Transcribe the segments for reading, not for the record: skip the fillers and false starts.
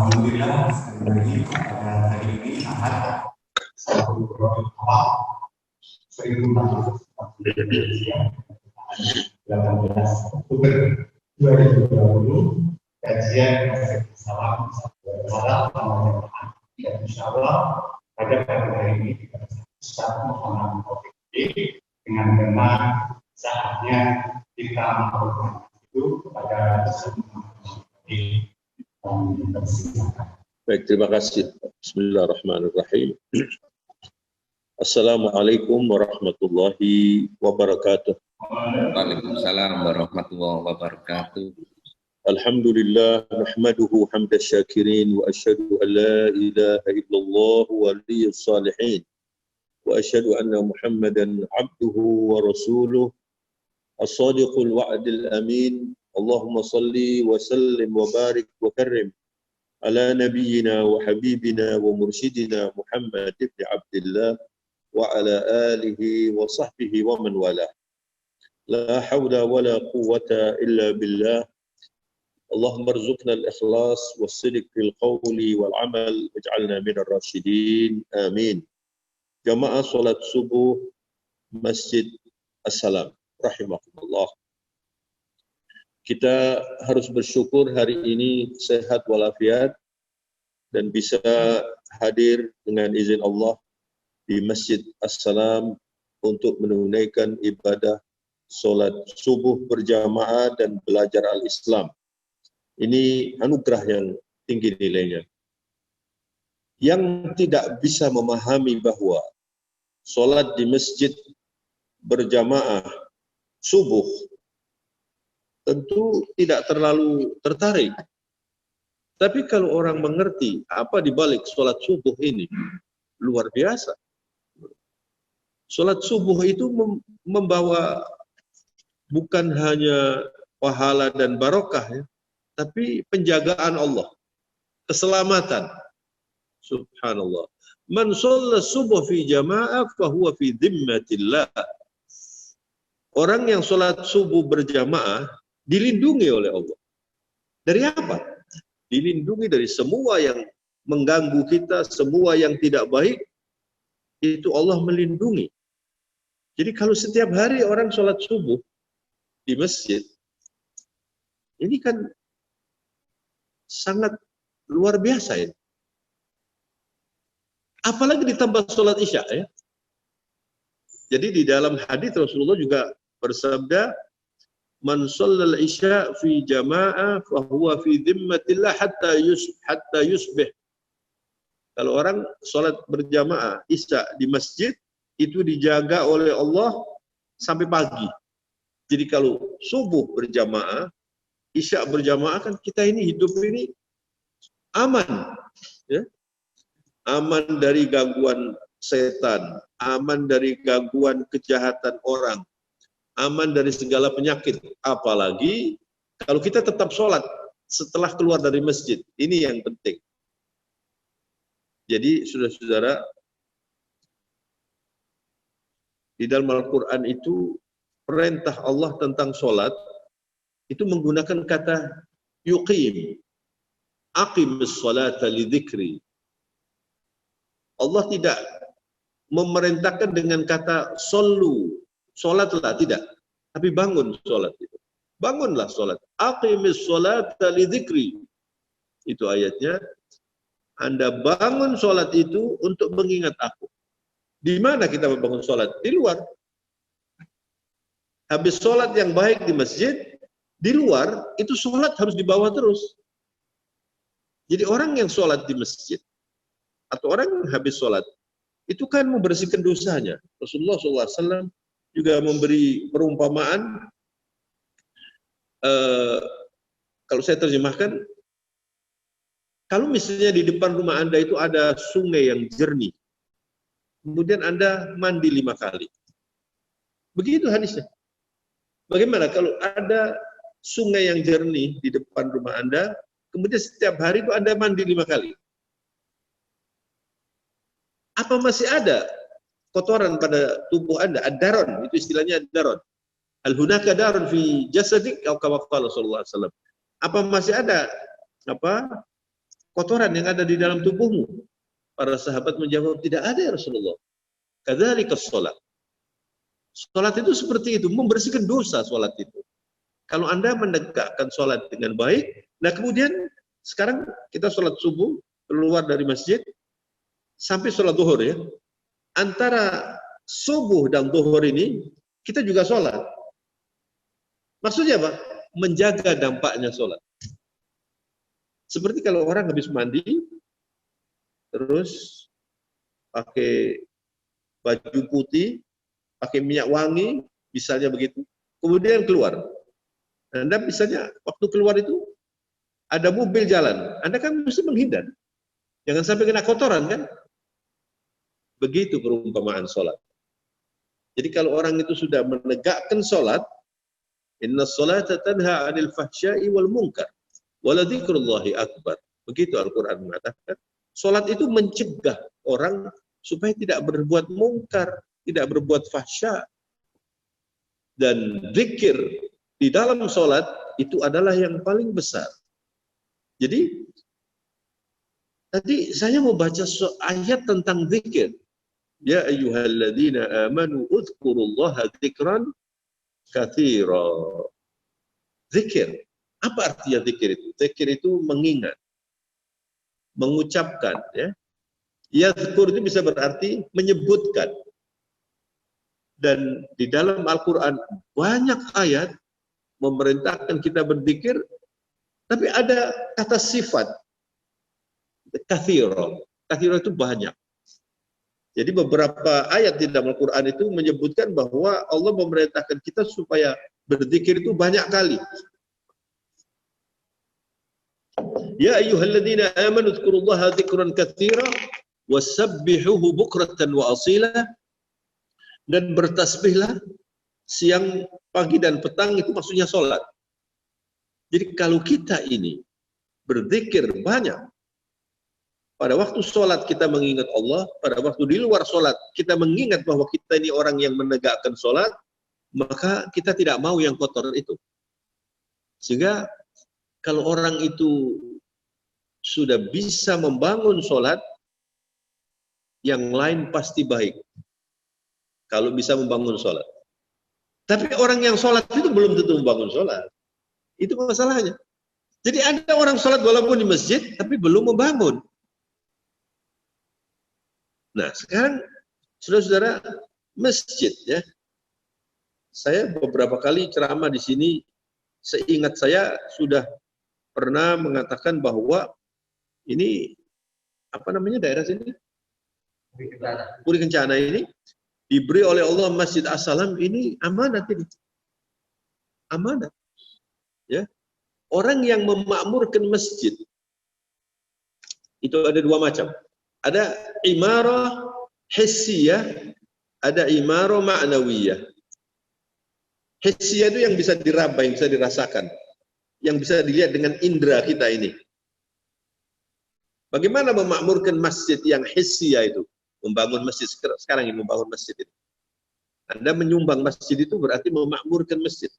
Alhamdulillah sekali lagi pada hari ini Ahad 1 Awal 18 Oktober 2020 kajian salam salam dan insya Allah pada hari ini kita Ustaz Muhammad Taufik dengan tema saatnya kita melakukan itu kepada semua. Baik, terima kasih. Bismillahirrahmanirrahim. Assalamualaikum warahmatullahi wabarakatuh. Waalaikumsalam warahmatullahi wabarakatuh. Alhamdulillah, nahmaduhu hamda syakirin wa asyhadu an la ilaha illallah waliyyus salihin wa asyhadu anna Muhammadan abduhu wa rasuluh as-sadiqul wa'dil amin. Allahumma salli wa sallim wa barik wa karim ala nabiyyina wa habibina wa mursyidina Muhammad ibn Abdullah wa ala alihi wa sahbihi wa man wala. La hawla wa la quwwata illa billah. Allahumma arzuqna al-ikhlas was-sidq fil qawli wal amal waj'alna minar rasyidin. Amin. Jamaah salat subuh Masjid As-Salam rahimakumullah. Kita harus bersyukur hari ini sehat walafiat dan bisa hadir dengan izin Allah di Masjid As-Salam untuk menunaikan ibadah solat subuh berjamaah dan belajar al-Islam. Ini anugerah yang tinggi nilainya. Yang tidak bisa memahami bahwa solat di masjid berjamaah subuh tentu tidak terlalu tertarik. Tapi kalau orang mengerti apa dibalik sholat subuh ini, luar biasa. Sholat subuh itu membawa bukan hanya pahala dan barokah, ya, tapi penjagaan Allah, keselamatan. Subhanallah. Man shalla subuh fi jama'ah fahuwa fi dhimmatillah. Orang yang sholat subuh berjamaah dilindungi oleh Allah. Dari apa? Dilindungi dari semua yang mengganggu kita, semua yang tidak baik, itu Allah melindungi. Jadi kalau setiap hari orang sholat subuh di masjid, ini kan sangat luar biasa ya. Apalagi ditambah sholat isya ya. Jadi di dalam hadis Rasulullah juga bersabda, man shallal isya fi jama'ah fa huwa fi dhimmatillah hatta yusbih. Kalau orang salat berjamaah isya di masjid itu dijaga oleh Allah sampai pagi. Jadi kalau subuh berjamaah, isya berjamaah, kan kita ini hidup ini aman, ya. Aman dari gangguan setan, aman dari gangguan kejahatan orang, aman dari segala penyakit. Apalagi kalau kita tetap sholat setelah keluar dari masjid. Ini yang penting. Jadi saudara-saudara, di dalam Al-Quran itu perintah Allah tentang sholat itu menggunakan kata yuqim. Aqimis sholata li dzikri. Allah tidak memerintahkan dengan kata shollu, sholatlah, tidak. Tapi bangun sholat itu. Bangunlah sholat. Aqimis sholata li dzikri. Itu ayatnya. Anda bangun sholat itu untuk mengingat aku. Di mana kita membangun sholat? Di luar. Habis sholat yang baik di masjid, di luar, itu sholat harus dibawa terus. Jadi orang yang sholat di masjid, atau orang yang habis sholat, itu kan membersihkan dosanya. Rasulullah SAW juga memberi perumpamaan, kalau saya terjemahkan, kalau misalnya di depan rumah Anda itu ada sungai yang jernih, kemudian Anda mandi 5 kali. Begitu hadisnya. Bagaimana kalau ada sungai yang jernih di depan rumah Anda, kemudian setiap hari itu Anda mandi 5 kali? Apa masih ada kotoran pada tubuh Anda? Ad-daron, itu istilahnya ad-daron. Al-hunaka darun fi jasadik, atau kama qala sallallahu alaihi wasallam. Apa masih ada kotoran yang ada di dalam tubuhmu? Para sahabat menjawab, tidak ada ya Rasulullah. Kadzalika shalat. Salat itu seperti itu, membersihkan dosa salat itu. Kalau Anda menegakkan salat dengan baik, nah kemudian sekarang kita salat subuh, keluar dari masjid, sampai salat zuhur ya. Antara subuh dan zuhur ini, kita juga salat. Maksudnya apa? Menjaga dampaknya salat. Seperti kalau orang habis mandi, terus pakai baju putih, pakai minyak wangi, misalnya begitu, kemudian keluar. Anda misalnya waktu keluar itu ada mobil jalan, Anda kan mesti menghindar. Jangan sampai kena kotoran kan? Begitu perumpamaan sholat. Jadi kalau orang itu sudah menegakkan sholat, inna sholata tanha 'anil fahsya'i wal munkar wa la dzikrullahi akbar. Begitu Al-Qur'an mengatakan, sholat itu mencegah orang supaya tidak berbuat mungkar, tidak berbuat fahsya. Dan zikir di dalam sholat itu adalah yang paling besar. Jadi tadi saya mau baca ayat tentang zikir. Ya ayyuhalladzina amanu udhkurullaha dzikran katsira. Zikir. Apa artinya zikir itu? Zikir itu mengingat, mengucapkan ya. Yadhkur itu bisa berarti menyebutkan. Dan di dalam Al-Qur'an banyak ayat memerintahkan kita berzikir, tapi ada kata sifat katsira. Katsira itu banyak. Jadi beberapa ayat di dalam Al-Qur'an itu menyebutkan bahwa Allah memerintahkan kita supaya berzikir itu banyak kali. Ya ayyuhalladzina amanu dzkurullaha dzikran katsira wasabbihuhu bukratan wa asila, dan bertasbihlah siang, pagi dan petang, itu maksudnya sholat. Jadi kalau kita ini berzikir banyak, pada waktu sholat kita mengingat Allah, pada waktu di luar sholat kita mengingat bahwa kita ini orang yang menegakkan sholat, maka kita tidak mau yang kotor itu. Sehingga kalau orang itu sudah bisa membangun sholat, yang lain pasti baik. Kalau bisa membangun sholat. Tapi orang yang sholat itu belum tentu membangun sholat. Itu masalahnya. Jadi ada orang sholat walaupun di masjid, tapi belum membangun. Nah sekarang, saudara-saudara, masjid ya. Saya beberapa kali ceramah di sini, seingat saya sudah pernah mengatakan bahwa ini, apa namanya daerah sini? Puri Kencana ini, diberi oleh Allah Masjid As-Salam ini amanat ini. Amanat. Ya. Orang yang memakmurkan masjid itu ada dua macam. Ada imarah hissiyah, ada imarah ma'nawiyah. Hissiyah itu yang bisa diraba, yang bisa dirasakan, yang bisa dilihat dengan indera kita ini. Bagaimana memakmurkan masjid yang hissiyah itu? Membangun masjid sekarang ini, membangun masjid itu. Anda menyumbang masjid itu berarti memakmurkan masjid.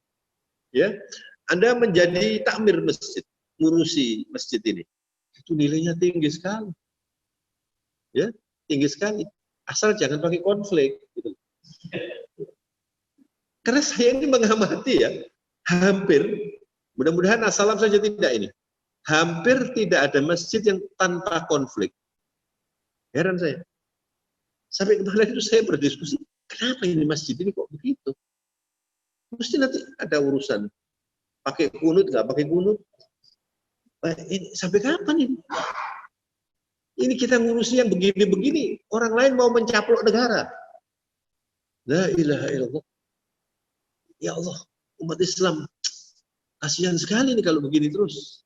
Ya, Anda menjadi takmir masjid, ngurusi masjid ini. Itu nilainya tinggi sekali. Ya, tinggi sekali. Asal jangan pakai konflik. Gitu. Karena saya ini mengamati ya, hampir, mudah-mudahan As-Salam saja tidak ini, hampir tidak ada masjid yang tanpa konflik. Heran saya. Sampai kemarin itu saya berdiskusi, kenapa ini masjid ini kok begitu? Mesti nanti ada urusan. Pakai kunut, nggak pakai kunut. Ini, sampai kapan ini? Ini kita ngurusi yang begini-begini. Orang lain mau mencaplok negara. La ilaha illallah. Ya Allah, umat Islam. Kasihan sekali nih kalau begini terus.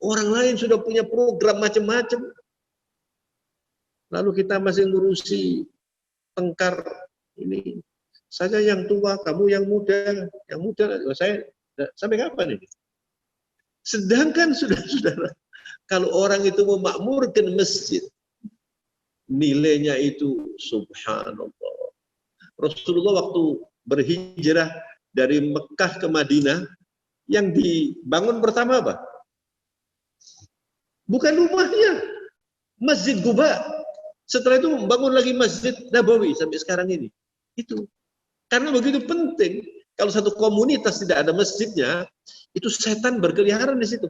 Orang lain sudah punya program macam-macam. Lalu kita masih ngurusi tengkar ini. Saya yang tua, kamu yang muda. Yang muda, saya sampai kapan ini? Sedangkan saudara-saudara, kalau orang itu memakmurkan masjid, nilainya itu subhanallah. Rasulullah waktu berhijrah dari Mekah ke Madinah, yang dibangun pertama apa? bukan rumahnya. Masjid Quba. Setelah itu bangun lagi Masjid Nabawi sampai sekarang ini. Itu. Karena begitu penting. Kalau satu komunitas tidak ada masjidnya, itu setan berkeliaran di situ.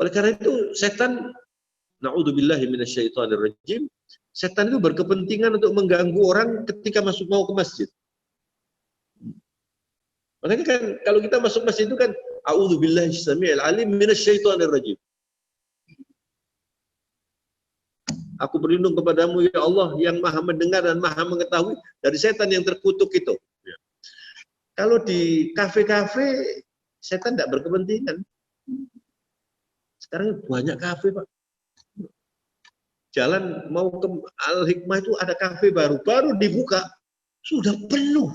Oleh karena itu setan, na'udzubillahi minasyaitonirrajim, setan itu berkepentingan untuk mengganggu orang ketika mau ke masjid. Makanya kan kalau kita masuk masjid itu kan a'udzubillahi samii'il alim minasyaitonirrajim. Aku berlindung kepadamu ya Allah yang maha mendengar dan maha mengetahui dari setan yang terkutuk itu. Ya. Kalau di kafe-kafe, setan tidak berkepentingan. Sekarang banyak kafe, Pak. Jalan mau ke Al-Hikmah itu ada kafe baru dibuka, sudah penuh.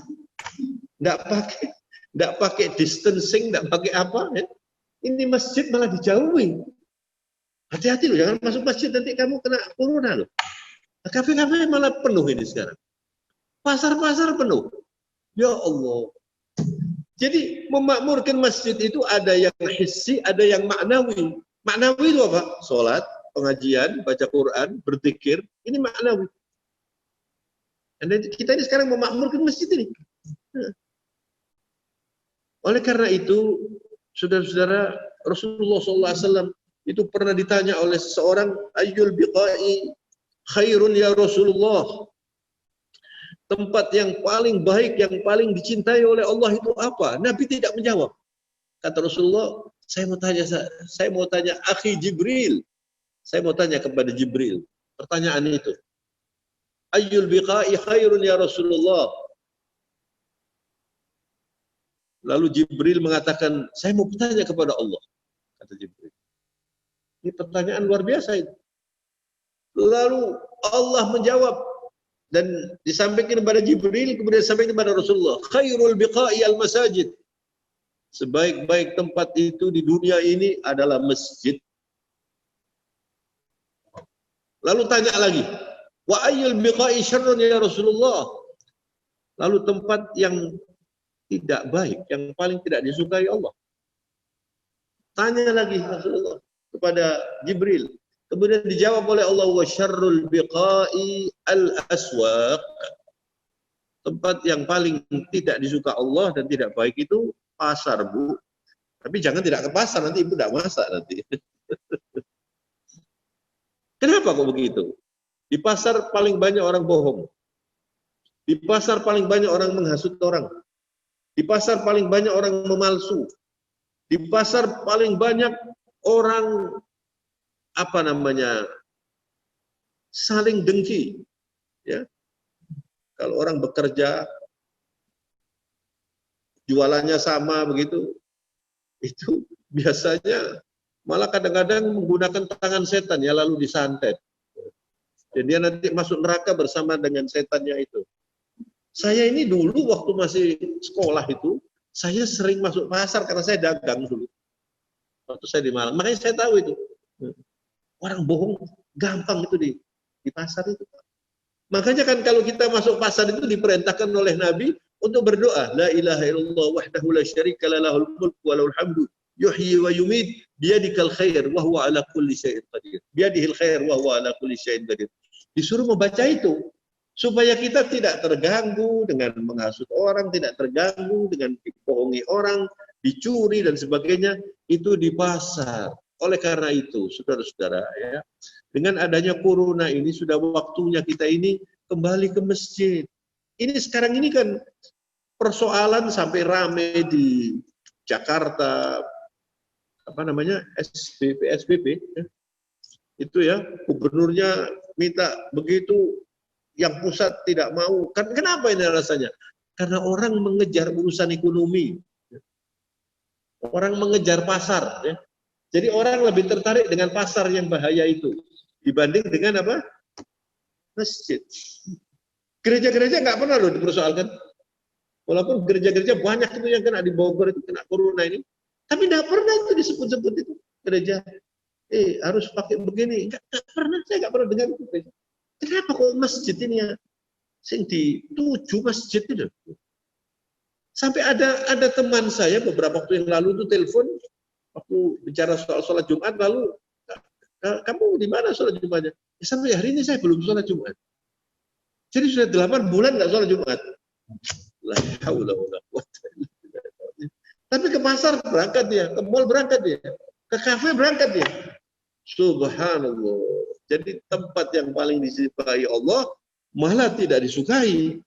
Nggak pakai distancing, nggak pakai apa. Ya. Ini masjid malah dijauhi. Hati-hati loh, jangan masuk masjid nanti kamu kena corona loh. Kafe-kafe malah penuh ini sekarang. Pasar-pasar penuh. Ya Allah. Jadi memakmurkan masjid itu ada yang hissi, ada yang maknawi. Maknawi itu apa? Sholat, pengajian, baca Quran, berzikir. Ini maknawi. Dan kita ini sekarang memakmurkan masjid ini. Oleh karena itu, saudara-saudara, Rasulullah SAW itu pernah ditanya oleh seseorang, ayyul biqa'i khairun ya Rasulullah. Tempat yang paling baik, yang paling dicintai oleh Allah itu apa? Nabi tidak menjawab. Kata Rasulullah, saya mau tanya akhi Jibril. Saya mau tanya kepada Jibril. Pertanyaan itu. Ayyul biqa'i khairun ya Rasulullah. Lalu Jibril mengatakan, saya mau bertanya kepada Allah. Kata Jibril. Ini pertanyaan luar biasa itu. Lalu Allah menjawab dan disampaikan kepada Jibril, kemudian disampaikan kepada Rasulullah. Khairul biqa'i al-masajid. Sebaik-baik tempat itu di dunia ini adalah masjid. Lalu tanya lagi. Wa ayyul biqa'i syarrun ya Rasulullah. Lalu tempat yang tidak baik, yang paling tidak disukai Allah. Tanya lagi Rasulullah kepada Jibril. Kemudian dijawab oleh Allah, wa syarrul biqa'i al-aswaq. Tempat yang paling tidak disuka Allah dan tidak baik itu pasar, Bu. Tapi jangan tidak ke pasar, nanti Ibu tidak masak nanti. Kenapa kok begitu? Di pasar paling banyak orang bohong. Di pasar paling banyak orang menghasut orang. Di pasar paling banyak orang memalsu. Di pasar paling banyak orang saling dengki, ya. Kalau orang bekerja jualannya sama begitu, itu biasanya malah kadang-kadang menggunakan tangan setan ya, lalu disantet. Dan dia nanti masuk neraka bersama dengan setannya itu. Saya ini dulu waktu masih sekolah itu, saya sering masuk pasar karena saya dagang dulu. Waktu saya di Malang, makanya saya tahu itu. Orang bohong gampang itu di pasar itu. Makanya kan kalau kita masuk pasar itu diperintahkan oleh Nabi untuk berdoa, la ilaha illallah wahdahu la syarika lahul mulku wa lahul hamdu yuhyi wa yumit biyadikal khair wa huwa ala kulli syai'in qadir. Biyadihil khair wa huwa ala kulli syai'in qadir. Disuruh membaca itu supaya kita tidak terganggu dengan menghasut orang, tidak terganggu dengan dibohongi orang, dicuri dan sebagainya, itu di pasar. Oleh karena itu, saudara-saudara, ya, dengan adanya corona ini sudah waktunya kita ini kembali ke masjid. Ini sekarang ini kan persoalan sampai rame di Jakarta, PSBB, ya. Itu ya, gubernurnya minta begitu, yang pusat tidak mau. Kenapa ini rasanya? Karena orang mengejar urusan ekonomi, orang mengejar pasar, ya. Jadi orang lebih tertarik dengan pasar yang bahaya itu dibanding dengan apa? Masjid. Gereja-gereja nggak pernah loh dipersoalkan. Walaupun gereja-gereja banyak itu yang kena di Bogor itu kena corona ini, tapi nggak pernah itu disebut-sebut itu gereja. Harus pakai begini, nggak pernah, saya nggak pernah dengar itu. Kenapa kok masjid ini ya? Sing dituju masjid itu. Sampai ada teman saya beberapa waktu yang lalu itu telepon, waktu bicara soal sholat Jumat, lalu, kamu di mana sholat Jumatnya? Ya, sampai hari ini saya belum sholat Jumat. Jadi sudah 8 bulan nggak sholat Jumat. La haula wala quwwata illa billah. Tapi ke pasar berangkat dia, ke mall berangkat dia, ke kafe berangkat dia. Subhanallah. Jadi tempat yang paling disukai Allah malah tidak disukai.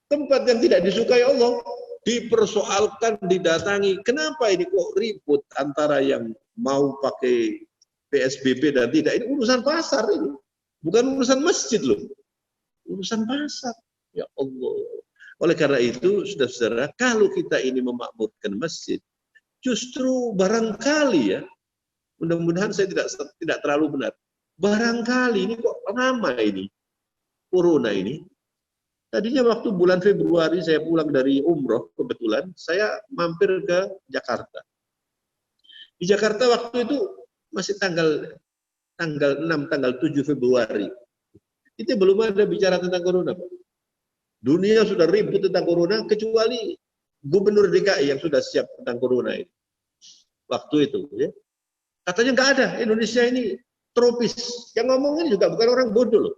Tempat yang tidak disukai Allah dipersoalkan, didatangi. Kenapa ini kok ribut antara yang mau pakai PSBB dan tidak? Ini urusan pasar ini. Bukan urusan masjid loh. Urusan pasar. Ya Allah. Oleh karena itu, saudara-saudara, kalau kita ini memakmurkan masjid, justru barangkali ya, mudah-mudahan saya tidak terlalu benar. Barangkali ini kok lama ini, corona ini. Tadinya waktu bulan Februari saya pulang dari umroh, kebetulan saya mampir ke Jakarta. Di Jakarta waktu itu masih tanggal 6, tanggal 7 Februari. Itu belum ada bicara tentang corona, Pak. Dunia sudah ribut tentang corona, kecuali Gubernur DKI yang sudah siap tentang corona ini. Waktu itu, ya. Katanya nggak ada, Indonesia ini tropis. Yang ngomongin juga bukan orang bodoh loh.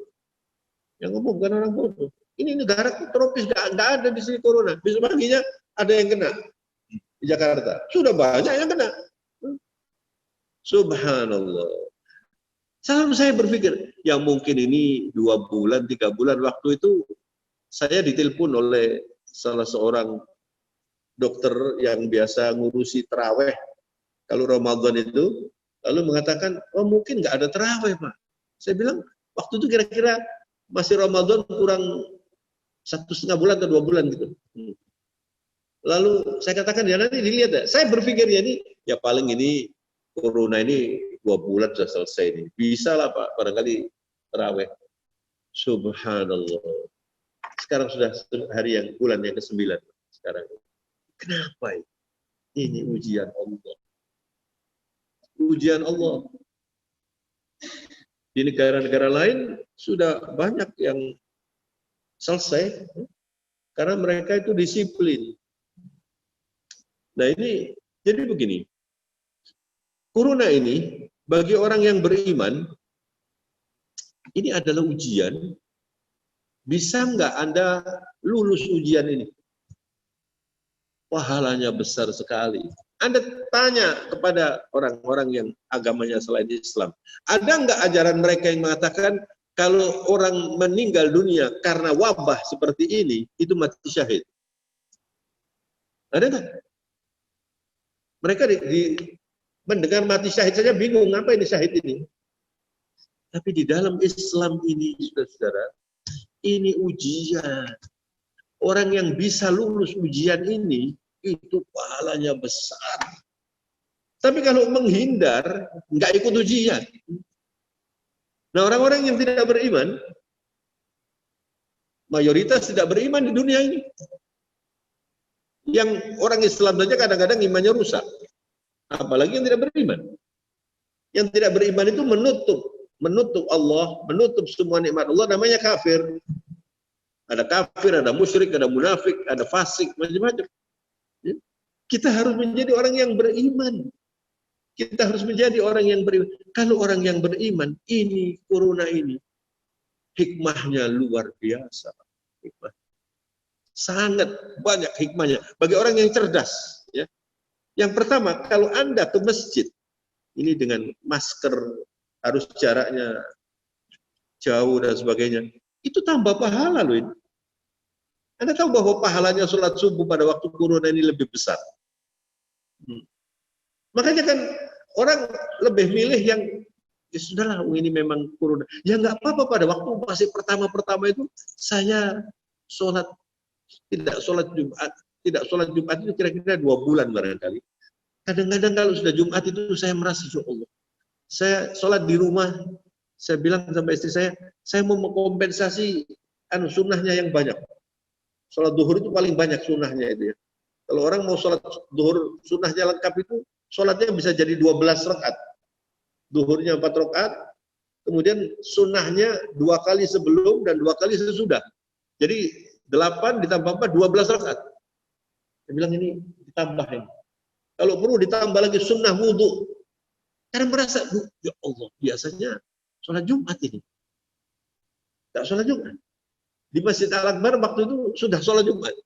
Yang ngomong bukan orang bodoh. Ini negara tropis, nggak ada di sini corona. Besok paginya ada yang kena di Jakarta. Sudah banyak yang kena. Subhanallah. Selalu saya berpikir, ya mungkin ini 2 bulan, 3 bulan waktu itu saya ditelepon oleh salah seorang dokter yang biasa ngurusi terawih kalau Ramadan itu, lalu mengatakan, oh mungkin nggak ada terawih, Pak. Saya bilang, waktu itu kira-kira masih Ramadan kurang 1,5 bulan atau 2 bulan gitu. Lalu saya katakan, ya nanti dilihat ya. Saya berpikir ya ini, ya paling ini corona ini 2 bulan sudah selesai ini. Bisa lah Pak, barangkali terawih. Subhanallah. Sekarang sudah hari yang bulan yang ke-9 sekarang. Kenapa ini? Ini ujian Allah. Ujian Allah. Di negara-negara lain sudah banyak yang selesai karena mereka itu disiplin. Nah ini jadi begini. Corona ini bagi orang yang beriman ini adalah ujian. Bisa nggak Anda lulus ujian ini? Pahalanya besar sekali. Anda tanya kepada orang-orang yang agamanya selain Islam, ada nggak ajaran mereka yang mengatakan kalau orang meninggal dunia karena wabah seperti ini, itu mati syahid? Ada nggak? Mereka mendengar mati syahid saja bingung, apa ini syahid ini? Tapi di dalam Islam ini, saudara-saudara, ini ujian. Orang yang bisa lulus ujian ini, itu pahalanya besar. Tapi kalau menghindar, nggak ikut ujian. Nah, orang-orang yang tidak beriman, mayoritas tidak beriman di dunia ini. Yang orang Islam saja kadang-kadang imannya rusak. Apalagi yang tidak beriman. Yang tidak beriman itu menutup Allah, menutup semua nikmat Allah, namanya kafir. Ada kafir, ada musyrik, ada munafik, ada fasik, macam-macam. Kita harus menjadi orang yang beriman. Kita harus menjadi orang yang beriman. Kalau orang yang beriman, ini corona ini, hikmahnya luar biasa. Hikmah. Sangat banyak hikmahnya. Bagi orang yang cerdas. Ya. Yang pertama, kalau Anda ke masjid, ini dengan masker, harus jaraknya jauh dan sebagainya, itu tambah pahala loh ini. Anda tahu bahwa pahalanya sholat subuh pada waktu corona ini lebih besar. Makanya kan orang lebih milih yang ya sudahlah ini memang corona. Ya nggak apa-apa, pada waktu masih pertama-pertama itu saya tidak sholat Jumat itu kira-kira 2 bulan barangkali. Kadang-kadang kalau sudah Jumat itu saya merasa ya Allah. Saya sholat di rumah, saya bilang sama istri saya mau mengkompensasi sunnahnya yang banyak. Sholat duhur itu paling banyak sunnahnya itu ya. Kalau orang mau sholat duhur sunnahnya lengkap itu, sholatnya bisa jadi 12 rakaat. Duhurnya 4 rakaat, kemudian sunnahnya 2 kali sebelum dan 2 kali sesudah. Jadi 8 ditambah 4, 12 rakaat. Dia bilang ini ditambahin. Kalau perlu ditambah lagi sunnah wudhu. Karena merasa, ya Allah, biasanya sholat Jumat ini. Tidak sholat Jumat. Di Masjid Al-Akbar waktu itu sudah sholat Jumat.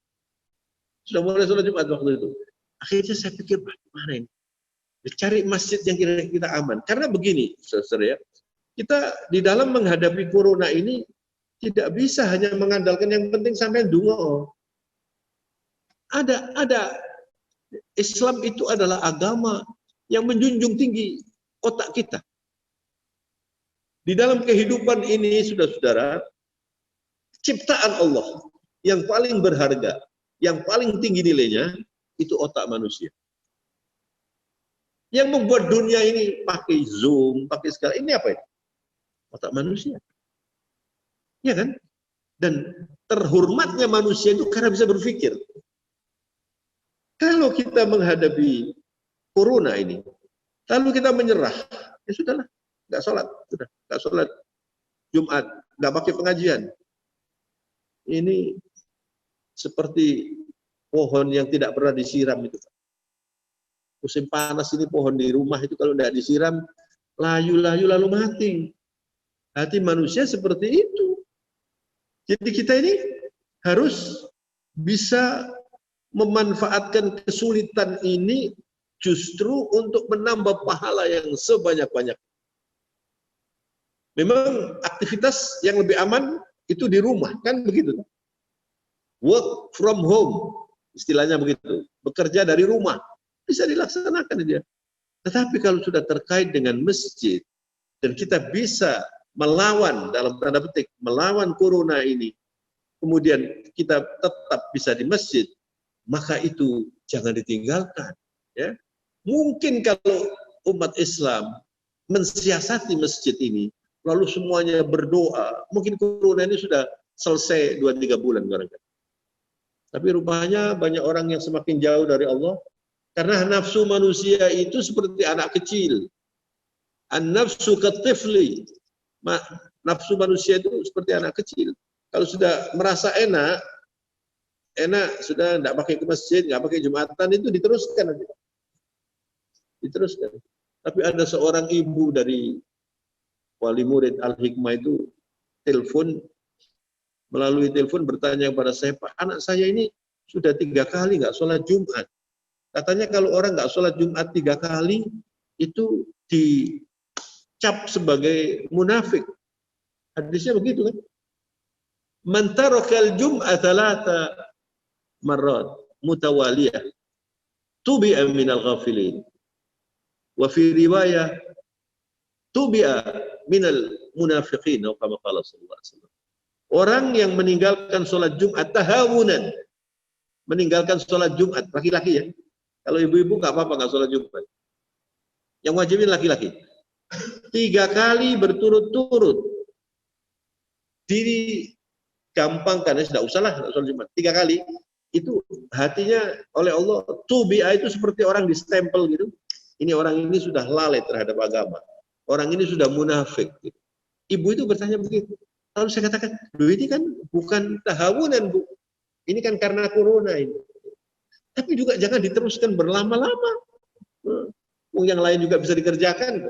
Sudah mulai sholat Jumat waktu itu. Akhirnya saya pikir, mana ini? Cari masjid yang kira-kira kita aman. Karena begini, saudara ya, kita di dalam menghadapi corona ini tidak bisa hanya mengandalkan yang penting sampai dungo. Ada Islam itu adalah agama yang menjunjung tinggi otak kita. Di dalam kehidupan ini, saudara-saudara, ciptaan Allah yang paling berharga, yang paling tinggi nilainya, itu otak manusia. Yang membuat dunia ini pakai Zoom, pakai segala, ini apa ini? Otak manusia. Ya kan? Dan terhormatnya manusia itu karena bisa berpikir. Kalau kita menghadapi corona ini, lalu kita menyerah, ya sudahlah, nggak sholat, sudah, nggak sholat Jumat, nggak pakai pengajian. Ini seperti pohon yang tidak pernah disiram itu. Musim panas ini pohon di rumah itu kalau tidak disiram, layu-layu lalu mati. Hati manusia seperti itu. Jadi kita ini harus bisa memanfaatkan kesulitan ini justru untuk menambah pahala yang sebanyak-banyak. Memang aktivitas yang lebih aman itu di rumah, kan begitu. Work from home, istilahnya begitu. Bekerja dari rumah, bisa dilaksanakan dia. Tetapi kalau sudah terkait dengan masjid, dan kita bisa melawan, dalam tanda petik, melawan corona ini, kemudian kita tetap bisa di masjid, maka itu jangan ditinggalkan. Ya. Mungkin kalau umat Islam mensiasati masjid ini, lalu semuanya berdoa, mungkin corona ini sudah selesai 2-3 bulan barangkali. Tapi rupanya banyak orang yang semakin jauh dari Allah, karena nafsu manusia itu seperti anak kecil. An-nafsu katifli. Nafsu manusia itu seperti anak kecil. Kalau sudah merasa enak sudah tidak pakai ke masjid, nggak pakai Jumatan, itu diteruskan. Diteruskan. Tapi ada seorang ibu dari wali murid Al-Hikmah itu melalui telepon bertanya kepada saya, Pak, anak saya ini sudah 3 kali nggak sholat Jumat. Katanya kalau orang nggak sholat Jumat 3 kali, itu dicap sebagai munafik. Hadisnya begitu kan? Man tarakal Jum'at 3 marrat mutawaliyah tubi'a minal ghafilin. Wa fi riwayah tubi'a minal munafiqin, atau kama qala sallallahu alaihi wasallam. Orang yang meninggalkan sholat Jumat tahawunan, meninggalkan sholat Jumat, laki-laki ya. Kalau ibu-ibu nggak apa-apa nggak sholat Jumat. Yang wajibin laki-laki. 3 kali berturut-turut digampangkan, ya sudah usahlah sholat Jumat. 3 kali itu hatinya oleh Allah tubi'a, itu seperti orang distempel gitu. Ini orang ini sudah lalai terhadap agama. Orang ini sudah munafik. Gitu. Ibu itu bertanya begitu. Lalu saya katakan, ini kan bukan tahawunan, Bu. Ini kan karena corona ini. Tapi juga jangan diteruskan berlama-lama. Yang lain juga bisa dikerjakan.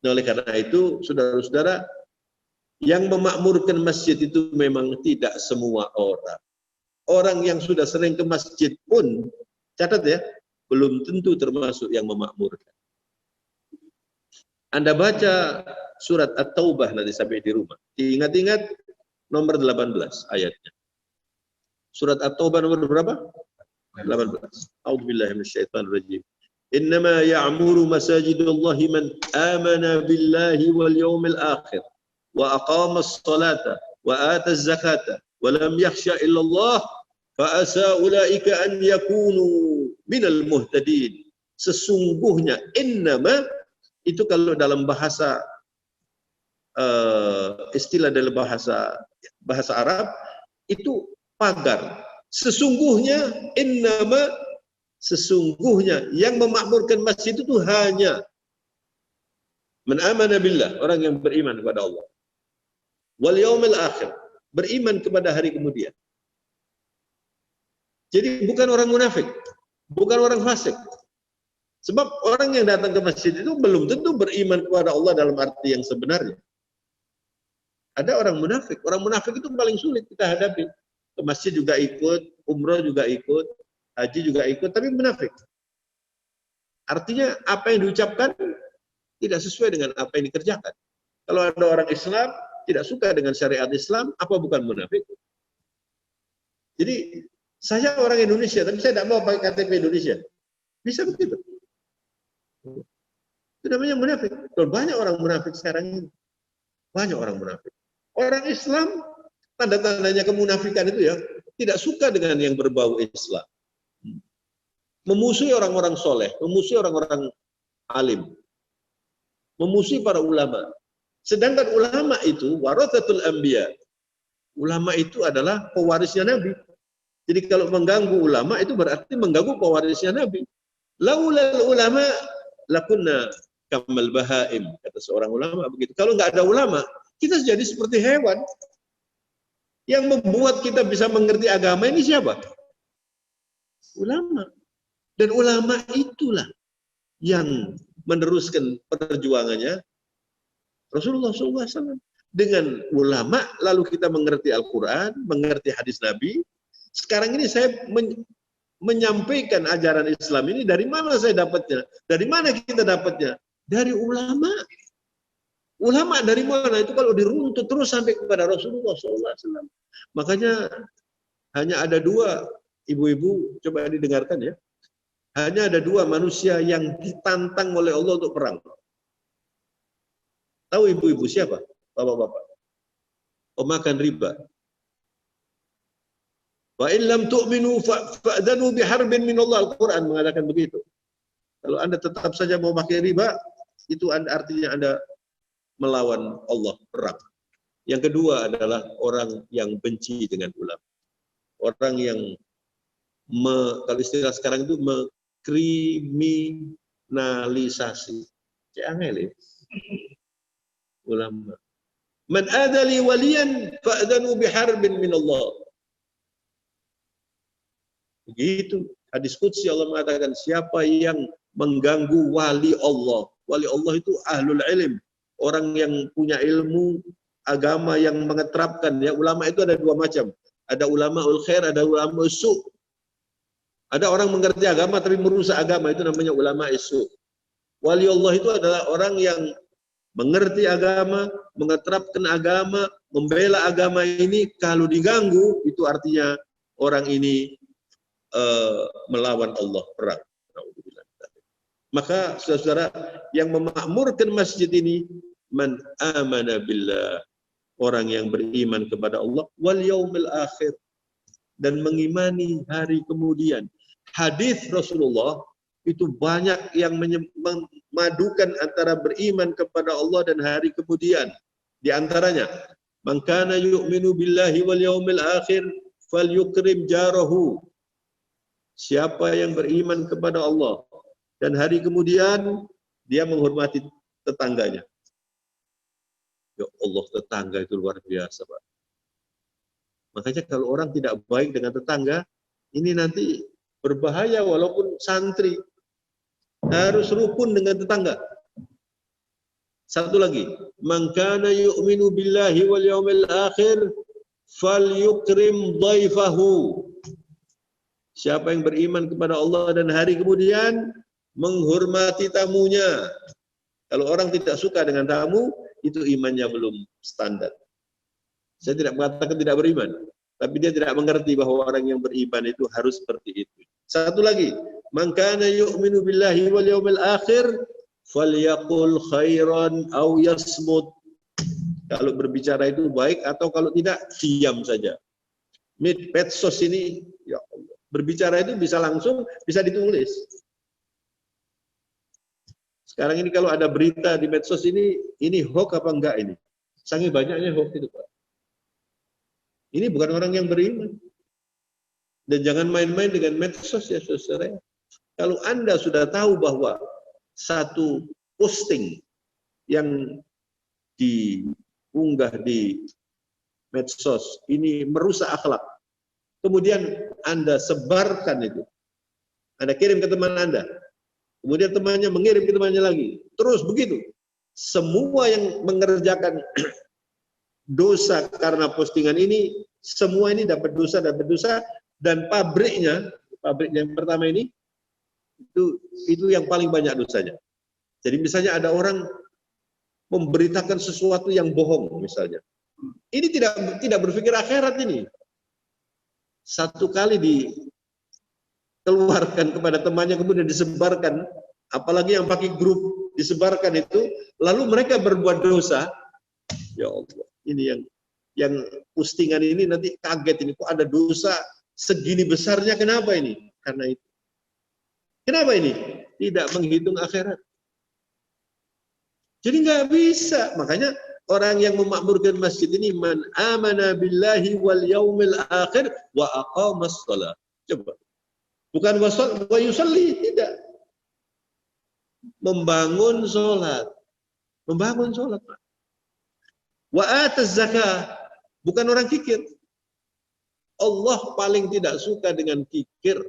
Nah, oleh karena itu, saudara-saudara, yang memakmurkan masjid itu memang tidak semua orang. Orang yang sudah sering ke masjid pun, catat ya, belum tentu termasuk yang memakmurkan. Anda baca surat At-Taubah nanti sampai di rumah. Ingat-ingat nomor 18 ayatnya. Surat At-Taubah nomor berapa? 18. A'udzubillahi minasyaitonirrajim. Innama ya'muru masajidallahi man amana billahi wal yawmil akhir wa aqamas salata wa ataz zakata wa lam yakhsha illa Allah fa asa ulaika an yakunu minal muhtadin. Sesungguhnya innama itu kalau dalam bahasa istilah dalam bahasa Arab itu pagar. Sesungguhnya innama, sesungguhnya yang memakmurkan masjid itu hanya man amana billah, orang yang beriman kepada Allah, wal yaumil akhir, beriman kepada hari kemudian, Jadi bukan orang munafik, bukan orang fasik. Sebab orang yang datang ke masjid itu belum tentu beriman kepada Allah dalam arti yang sebenarnya. Ada orang munafik itu paling sulit kita hadapi. Ke masjid juga ikut, umroh juga ikut, haji juga ikut, tapi munafik. Artinya apa yang diucapkan tidak sesuai dengan apa yang dikerjakan. Kalau ada orang Islam tidak suka dengan syariat Islam, apa bukan munafik? Jadi saya orang Indonesia, tapi saya tidak mau pakai KTP Indonesia. Bisa begitu. Itu namanya munafik. Kalau banyak orang munafik sekarang ini. Banyak orang munafik. Orang Islam, tanda-tandanya kemunafikan itu ya, tidak suka dengan yang berbau Islam. Memusuhi orang-orang soleh, memusuhi orang-orang alim. Memusuhi para ulama. Sedangkan ulama itu, warathatul anbiya. Ulama itu adalah pewarisnya Nabi. Jadi kalau mengganggu ulama itu berarti mengganggu pewarisnya Nabi. Laulal ulama lakunna kamal bahaim, kata seorang ulama begitu. Kalau nggak ada ulama, kita jadi seperti hewan. Yang membuat kita bisa mengerti agama ini siapa? Ulama. Dan ulama itulah yang meneruskan perjuangannya Rasulullah SAW. Dengan ulama lalu kita mengerti Al-Quran, mengerti hadis Nabi. Sekarang ini saya menyampaikan ajaran Islam ini, dari mana saya dapatnya? Dari mana kita dapatnya? Dari ulama. Ulama dari mana? Itu kalau diruntut terus sampai kepada Rasulullah SAW. Makanya hanya ada dua, ibu-ibu coba didengarkan ya. Hanya ada dua manusia yang ditantang oleh Allah untuk perang. Tahu ibu-ibu siapa? Bapak-bapak. Pemakan riba. Wa in lam tu'minu fa'danu biharbin minallah. Al-Quran mengatakan begitu. Kalau Anda tetap saja mau pakai riba, itu artinya Anda melawan Allah, perang. Yang kedua adalah orang yang benci dengan ulama. Orang yang kalau istilah sekarang itu mengkriminalisasi. Angel ulama. Man adali waliyan fa'danu biharbin minallah. Begitu hadis qudsi Allah mengatakan, siapa yang mengganggu wali Allah. Wali Allah itu ahlul ilm, orang yang punya ilmu agama yang mengeterapkan ya. Ulama itu ada dua macam. Ada ulama ul khair, ada ulama su. Ada orang mengerti agama tapi merusak agama, itu namanya ulama isu. Wali Allah itu adalah orang yang mengerti agama, mengeterapkan agama, membela agama ini. Kalau diganggu itu artinya orang ini melawan Allah, perang. Maka saudara-saudara yang memakmurkan masjid ini, man amana billah, orang yang beriman kepada Allah, wal yaumil akhir, dan mengimani hari kemudian. Hadis Rasulullah itu banyak yang memadukan antara beriman kepada Allah dan hari kemudian. Di antaranya, man kana yu'minu billahi wal yaumil akhir falyukrim jarahu. Siapa yang beriman kepada Allah dan hari kemudian, dia menghormati tetangganya. Ya Allah, tetangga itu luar biasa, Pak. Makanya kalau orang tidak baik dengan tetangga, ini nanti berbahaya. Walaupun santri harus rukun dengan tetangga. Satu lagi, man kana yu'minu billahi wal yaumil akhir falyukrim dhaifahu. Siapa yang beriman kepada Allah dan hari kemudian, menghormati tamunya. Kalau orang tidak suka dengan tamu, itu imannya belum standar. Saya tidak mengatakan tidak beriman, tapi dia tidak mengerti bahwa orang yang beriman itu harus seperti itu. Satu lagi, man kana yu'minu billahi wal yaumil akhir falyaqul khairan aw yasmut. Kalau berbicara itu baik, atau kalau tidak diam saja. Medsos ini, ya Allah, berbicara itu bisa langsung, bisa ditulis. Sekarang ini kalau ada berita di medsos ini hoax apa enggak ini? Saking banyaknya hoax itu, Pak. Ini bukan orang yang beriman. Dan jangan main-main dengan medsos ya, saudara. Kalau Anda sudah tahu bahwa satu posting yang diunggah di medsos ini merusak akhlak, kemudian Anda sebarkan itu. Anda kirim ke teman Anda. Kemudian temannya mengirim ke temannya lagi. Terus begitu. Semua yang mengerjakan dosa karena postingan ini, semua ini dapat dosa, dan pabrik yang pertama ini, itu yang paling banyak dosanya. Jadi misalnya ada orang memberitakan sesuatu yang bohong misalnya. Ini tidak berpikir akhirat ini. Satu kali dikeluarkan kepada temannya kemudian disebarkan, apalagi yang pakai grup disebarkan itu, lalu mereka berbuat dosa. Ya Allah, ini yang postingan ini nanti kaget ini, kok ada dosa segini besarnya, kenapa ini? Karena itu. Kenapa ini? Tidak menghitung akhirat. Jadi nggak bisa. Makanya orang yang memakmurkan masjid ini, man amana billahi wal yaumil akhir wa aqamas shalah. Coba. Bukan wa yusalli, tidak. Membangun sholat. Membangun sholat. Wa ataz zakah. Bukan orang kikir. Allah paling tidak suka dengan kikir.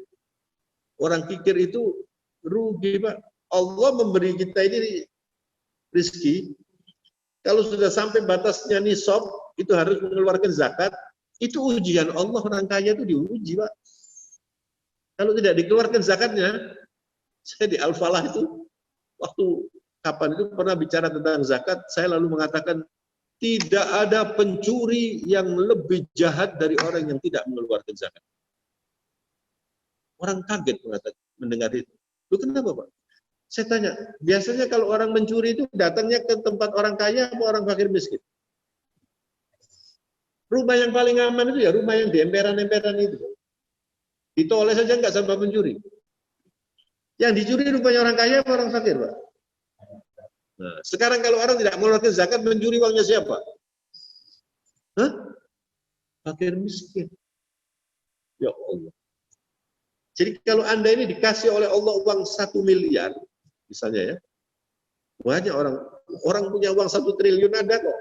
Orang kikir itu rugi, Pak. Allah memberi kita ini rezeki. Kalau sudah sampai batasnya nisab, itu harus mengeluarkan zakat. Itu ujian Allah, orang kaya itu diuji, Pak. Kalau tidak dikeluarkan zakatnya, saya di Al-Falah itu, waktu kapan itu pernah bicara tentang zakat, saya lalu mengatakan, tidak ada pencuri yang lebih jahat dari orang yang tidak mengeluarkan zakat. Orang kaget mendengar itu. Lu kenapa, Pak? Saya tanya, biasanya kalau orang mencuri itu datangnya ke tempat orang kaya atau orang fakir miskin? Rumah yang paling aman itu ya rumah yang di emperan-emperan itu. Ditoleh saja nggak sampai pencuri. Yang dicuri rupanya orang kaya atau orang fakir, Pak? Nah, sekarang kalau orang tidak mengeluarkan zakat, mencuri uangnya siapa? Hah? Fakir miskin. Ya Allah. Jadi kalau Anda ini dikasih oleh Allah uang 1 miliar, misalnya ya, banyak orang punya uang 1 triliun ada kok.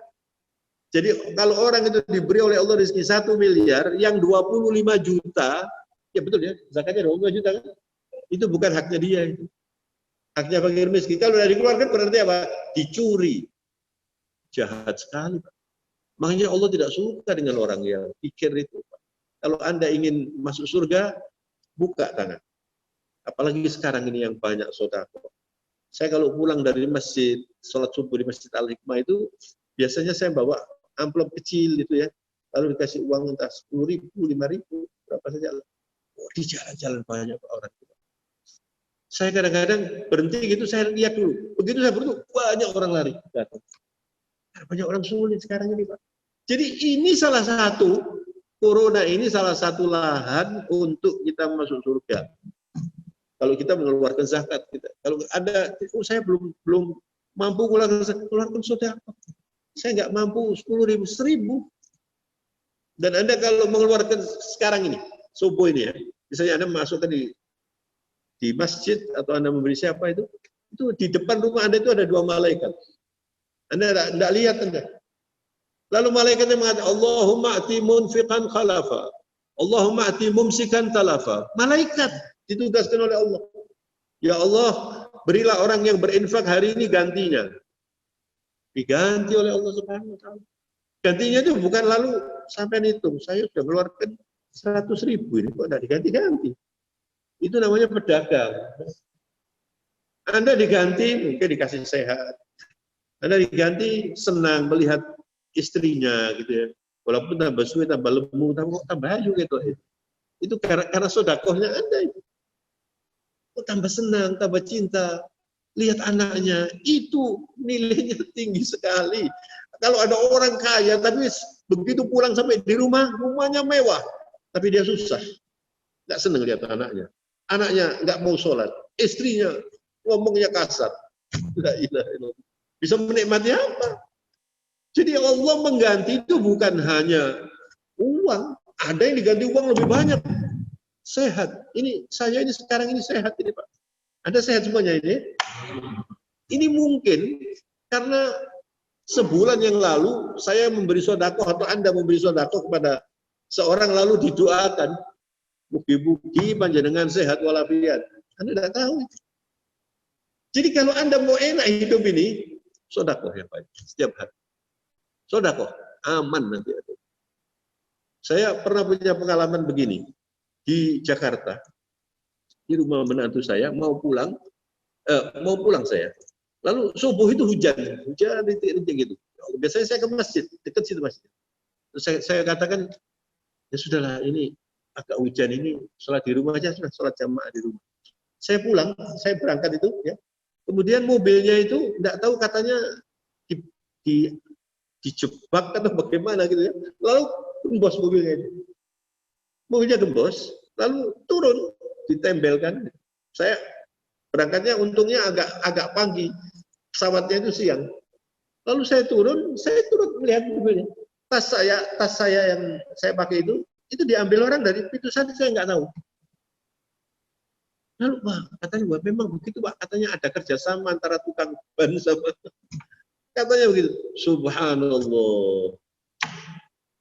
Jadi kalau orang itu diberi oleh Allah rezeki 1 miliar, yang 25 juta, ya betul ya, zakatnya 25 juta kan? Itu bukan haknya dia itu. Haknya fakir miskin. Kalau sudah dikeluarkan berarti apa? Dicuri. Jahat sekali, Pak. Makanya Allah tidak suka dengan orang yang pikir itu, Pak. Kalau Anda ingin masuk surga, buka tangan. Apalagi sekarang ini yang banyak sedekah. Saya kalau pulang dari masjid, sholat subuh di Masjid Al-Hikmah itu, biasanya saya bawa amplop kecil itu ya. Lalu dikasih uang entah 10.000, 5.000, berapa saja. Oh, di jalan-jalan banyak orang. Saya kadang-kadang berhenti gitu, saya lihat dulu. Begitu saya berhenti, banyak orang lari datang. Banyak orang sulit sekarang ini, Pak. Jadi ini salah satu, corona ini salah satu lahan untuk kita masuk surga. Kalau kita mengeluarkan zakat, kalau ada, saya belum mampu keluarkan sedekah. Saya nggak mampu 10.000, 1.000. Dan Anda kalau mengeluarkan sekarang ini, subuh ini ya, misalnya Anda masukkan di masjid atau Anda memberi siapa itu di depan rumah Anda itu ada 2 malaikat. Anda tidak lihat Anda. Lalu malaikatnya mengatakan, Allahumma ati munfiqan khalafa. Allahumma ati mumsikan talafa. Malaikat ditugaskan oleh Allah. Ya Allah, berilah orang yang berinfak hari ini gantinya. Diganti oleh Allah Subhanahu wa taala. Gantinya itu bukan lalu sampai hitung, saya sudah mengeluarkan 100.000 ini kok tidak diganti-ganti. Itu namanya pedagang. Anda diganti mungkin dikasih sehat. Anda diganti senang melihat istrinya gitu ya. Walaupun tambah suwi, tambah lemu, tambah hayu gitu. Itu karena sedekahnya Anda itu. Tambah senang, tambah cinta. Lihat anaknya, itu nilainya tinggi sekali. Kalau ada orang kaya, tapi begitu pulang sampai di rumahnya mewah, tapi dia susah. Nggak senang lihat anaknya. Anaknya nggak mau sholat. Istrinya ngomongnya kasar. La ilaha illallah. Bisa menikmati apa? Jadi Allah mengganti itu bukan hanya uang. Ada yang diganti uang lebih banyak. Sehat. Ini saya ini sekarang ini sehat ini Pak. Anda sehat semuanya ini? Ini mungkin karena sebulan yang lalu saya memberi sedekah atau Anda memberi sedekah kepada seorang lalu didoakan. Mugi-mugi panjenengan sehat walafiat. Anda tidak tahu. Jadi kalau Anda mau enak hidup ini, sedekah ya Pak, setiap hari. Sedekah, aman nanti. Saya pernah punya pengalaman begini di Jakarta, di rumah menantu saya mau pulang saya. Lalu subuh itu hujan rintik-rintik gitu. Biasanya saya ke masjid, dekat situ masjid. Terus saya katakan, ya sudahlah ini agak hujan ini, sholat di rumah aja, sudah sholat jamaah di rumah. Saya pulang, saya berangkat itu, ya. Kemudian mobilnya itu tidak tahu katanya dijebak atau bagaimana gitu ya. Lalu gembos mobilnya itu. Mobilnya gembos, lalu turun, ditembelkan. Saya berangkatnya untungnya agak pagi, pesawatnya itu siang. Lalu saya turun melihat mobilnya. Tas saya yang saya pakai itu diambil orang dari pintu sana, saya nggak tahu. Lalu Pak, katanya memang begitu Pak, katanya ada kerjasama antara tukang ban sama katanya begitu. Subhanallah.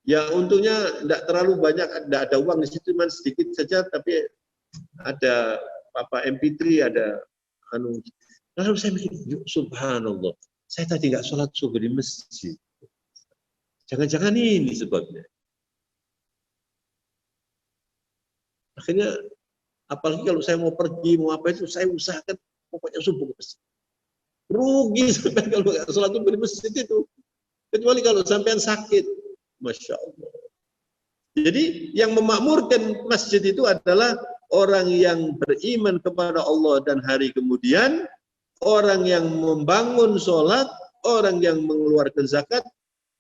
Ya untungnya tidak terlalu banyak, tidak ada uang di situ, cuma sedikit saja, tapi ada MP3, ada anu. Lalu saya mikir, subhanallah, saya tadi nggak sholat subuh di masjid. Jangan-jangan ini sebabnya. Akhirnya, apalagi kalau saya mau pergi, mau apa itu, saya usahakan pokoknya subuh ke masjid. Rugi sampai kalau nggak sholat subuh di masjid itu. Kecuali kalau sampean sakit. Masya Allah. Jadi yang memakmurkan masjid itu adalah orang yang beriman kepada Allah dan hari kemudian, orang yang membangun sholat, orang yang mengeluarkan zakat,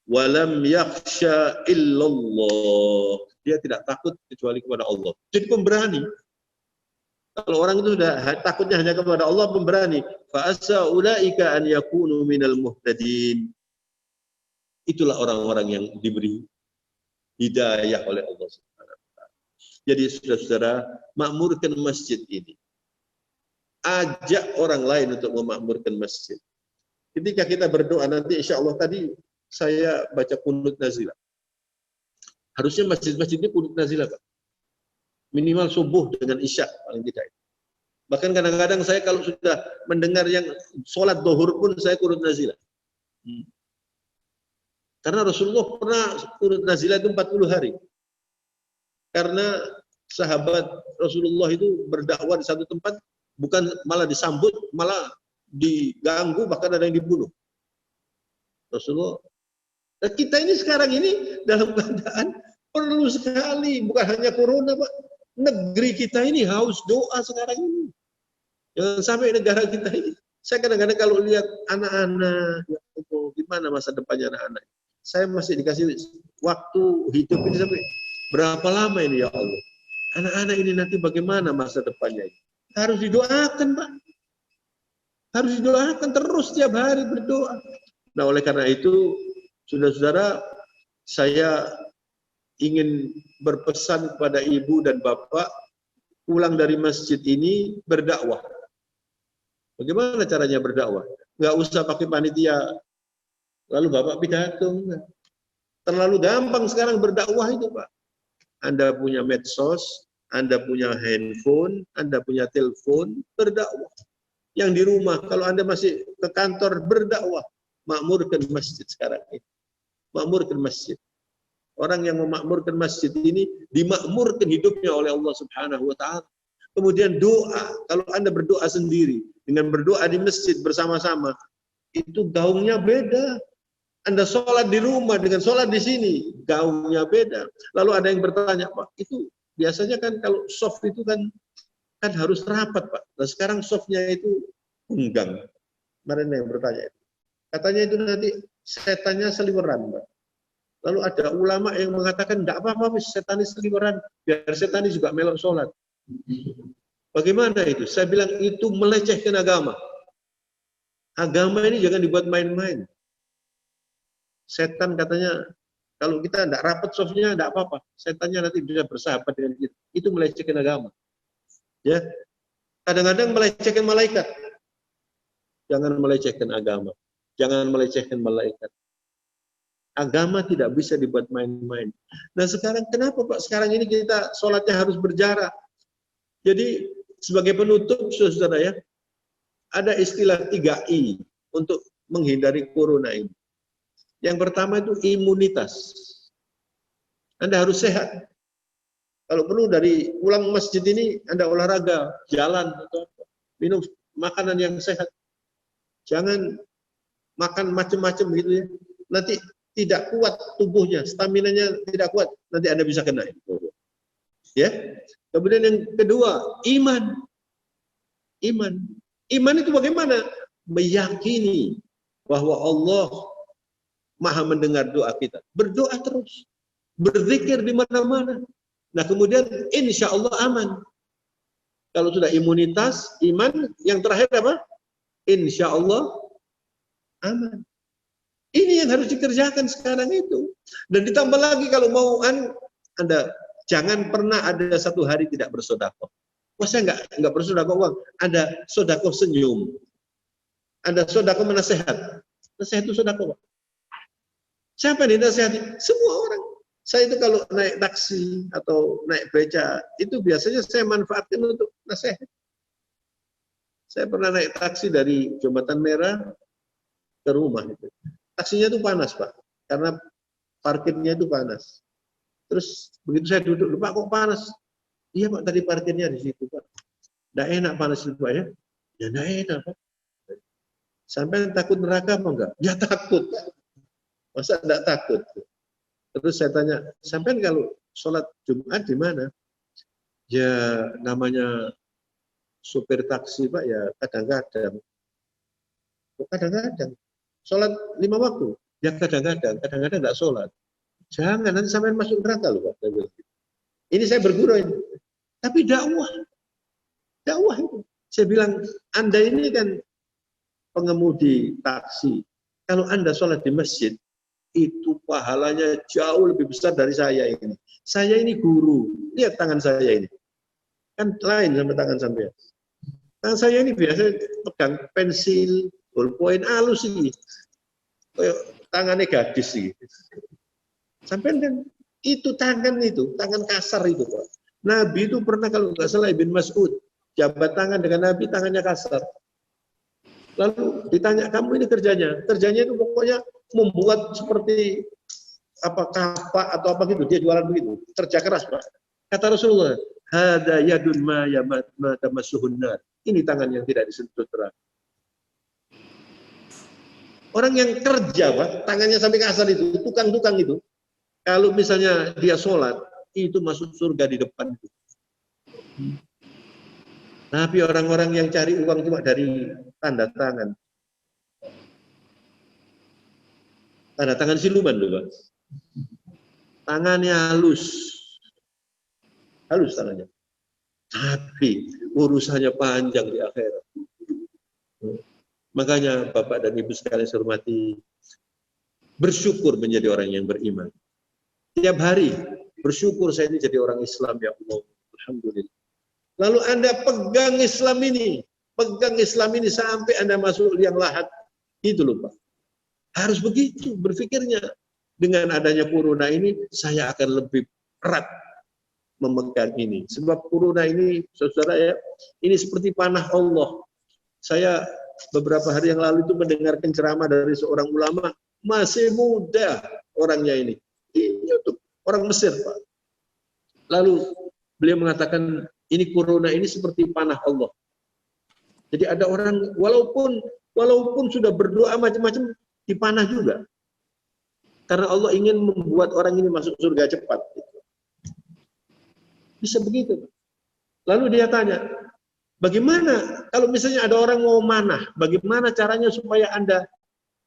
walam yakhsha illallah. Dia tidak takut kecuali kepada Allah. Jadi pemberani. Kalau orang itu sudah takutnya hanya kepada Allah, pemberani. Fa asa ulaika an yakunu minal muhtadin. Itulah orang-orang yang diberi hidayah oleh Allah Subhanahu wa taala. Jadi saudara-saudara, makmurkan masjid ini. Ajak orang lain untuk memakmurkan masjid. Ketika kita berdoa nanti insya Allah, tadi saya baca kunut nazilah. Harusnya masjid-masjid ini kunut nazilah, Pak. Minimal subuh dengan isya paling tidak. Bahkan kadang-kadang saya kalau sudah mendengar yang sholat zuhur pun saya kunut nazilah. Karena Rasulullah pernah kunut nazilah itu 40 hari. Karena sahabat Rasulullah itu berdakwah di satu tempat, bukan malah disambut, malah diganggu, bahkan ada yang dibunuh. Rasulullah. Dan kita ini sekarang ini dalam keadaan perlu sekali, bukan hanya corona Pak. Negeri kita ini haus doa sekarang ini. Jangan sampai negara kita ini. Saya kadang-kadang kalau lihat anak-anak, ya Allah, gimana masa depannya anak-anak. Saya masih dikasih waktu hidup ini sampai berapa lama ini ya Allah. Anak-anak ini nanti bagaimana masa depannya ini. Harus didoakan Pak. Harus didoakan terus setiap hari berdoa. Nah oleh karena itu, saudara-saudara, saya ingin berpesan kepada ibu dan bapak, pulang dari masjid ini berdakwah. Bagaimana caranya berdakwah? Nggak usah pakai panitia, lalu bapak pidato. Terlalu gampang sekarang berdakwah itu Pak. Anda punya medsos, Anda punya handphone, Anda punya telepon, berdakwah. Yang di rumah, kalau Anda masih ke kantor, berdakwah. Makmurkan masjid sekarang ini. Makmurkan masjid. Orang yang memakmurkan masjid ini dimakmurkan hidupnya oleh Allah Subhanahu wa taala. Kemudian doa, kalau Anda berdoa sendiri dengan berdoa di masjid bersama-sama, itu gaungnya beda. Anda sholat di rumah dengan sholat di sini, gaungnya beda. Lalu ada yang bertanya, Pak, itu biasanya kan kalau soft itu kan harus rapat, Pak. Nah sekarang softnya itu enggang. Kemarin yang bertanya itu. Katanya itu nanti setannya seliweran, Pak. Lalu ada ulama yang mengatakan, tidak apa-apa, setan seliweran, biar setan juga melok sholat. Bagaimana itu? Saya bilang itu melecehkan agama. Agama ini jangan dibuat main-main. Setan katanya, kalau kita tidak rapat softnya, tidak apa-apa. Setannya nanti bisa bersahabat dengan kita. Itu melecehkan agama. Ya, kadang-kadang melecehkan malaikat. Jangan melecehkan agama. Jangan melecehkan malaikat. Agama tidak bisa dibuat main-main. Nah sekarang kenapa Pak? Sekarang ini kita sholatnya harus berjarak. Jadi sebagai penutup, saudara ya, ada istilah 3I untuk menghindari corona ini. Yang pertama itu imunitas. Anda harus sehat. Kalau perlu dari pulang masjid ini Anda olahraga, jalan atau minum makanan yang sehat. Jangan makan macam-macam gitu ya. Nanti tidak kuat tubuhnya, stamina-nya tidak kuat, nanti Anda bisa kena. Ya. Kemudian yang kedua, iman. Iman. Iman itu bagaimana? Meyakini bahwa Allah Maha mendengar doa kita. Berdoa terus. Berzikir di mana-mana. Nah kemudian insya Allah aman. Kalau sudah imunitas, iman, yang terakhir apa? Insya Allah aman. Ini yang harus dikerjakan sekarang itu. Dan ditambah lagi kalau mau Anda jangan pernah ada satu hari tidak bersedekah. Wah saya enggak bersedekah uang. Ada sedekah senyum. Ada sedekah menasihat. Nasihat itu sedekah. Siapa yang dinasihati? Semua orang. Saya itu kalau naik taksi atau naik beca, itu biasanya saya manfaatkan untuk nasihat. Saya pernah naik taksi dari Jembatan Merah ke rumah. Taksinya itu panas, Pak. Karena parkirnya itu panas. Terus begitu saya duduk, Pak kok panas? Iya Pak, tadi parkirnya di situ Pak. Nggak enak panas itu Pak ya? Ya nggak enak Pak. Sampai takut neraka apa enggak? Ya takut Pak. Masa enggak takut? Terus saya tanya, sampai kalau sholat Jumat di mana? Ya namanya supir taksi Pak ya kadang-kadang. Kadang-kadang. Sholat 5 waktu. Ya kadang-kadang enggak sholat. Jangan, nanti sampai masuk neraka loh Pak. Ini saya berguru ini. Tapi dakwah itu. Saya bilang, Anda ini kan pengemudi taksi. Kalau Anda sholat di masjid, itu pahalanya jauh lebih besar dari saya ini. Saya ini guru. Lihat tangan saya ini. Kan lain sama tangan sampai. Tangan saya ini biasa pegang pensil, ballpoint halus ini. Tangannya gadis sih. Sampai kan itu tangan kasar itu Pak. Nabi itu pernah kalau nggak salah Ibn Mas'ud jabat tangan dengan Nabi, tangannya kasar. Lalu ditanya, kamu ini kerjanya itu pokoknya membuat seperti apa kapak atau apa gitu, dia jualan begitu, kerja keras Pak. Kata Rasulullah, hada yadun ma tamassuhun nar. Ini tangan yang tidak disentuh neraka. Orang yang kerja Pak, tangannya sampai kasar itu, tukang-tukang itu. Kalau misalnya dia sholat, itu masuk surga di depan. Tapi orang-orang yang cari uang cuma dari tanda tangan. Tanda tangan siluman loh Pak. Tangannya halus. Halus tangannya. Tapi urusannya panjang di akhirat. Makanya Bapak dan Ibu sekalian saya hormati, bersyukur menjadi orang yang beriman. Tiap hari bersyukur saya ini jadi orang Islam ya Allah. Alhamdulillah. Lalu Anda pegang Islam ini sampai Anda masuk liang lahat. Itu loh Pak. Harus begitu berpikirnya. Dengan adanya corona ini, saya akan lebih erat memegang ini. Sebab corona ini, saudara ya, ini seperti panah Allah. Saya beberapa hari yang lalu itu mendengarkan ceramah dari seorang ulama, masih muda orangnya ini. Di YouTube, orang Mesir Pak. Lalu beliau mengatakan, ini corona ini seperti panah Allah. Jadi ada orang walaupun sudah berdoa macam-macam dipanah juga. Karena Allah ingin membuat orang ini masuk surga cepat. Bisa begitu. Lalu dia tanya, bagaimana kalau misalnya ada orang mau manah, bagaimana caranya supaya Anda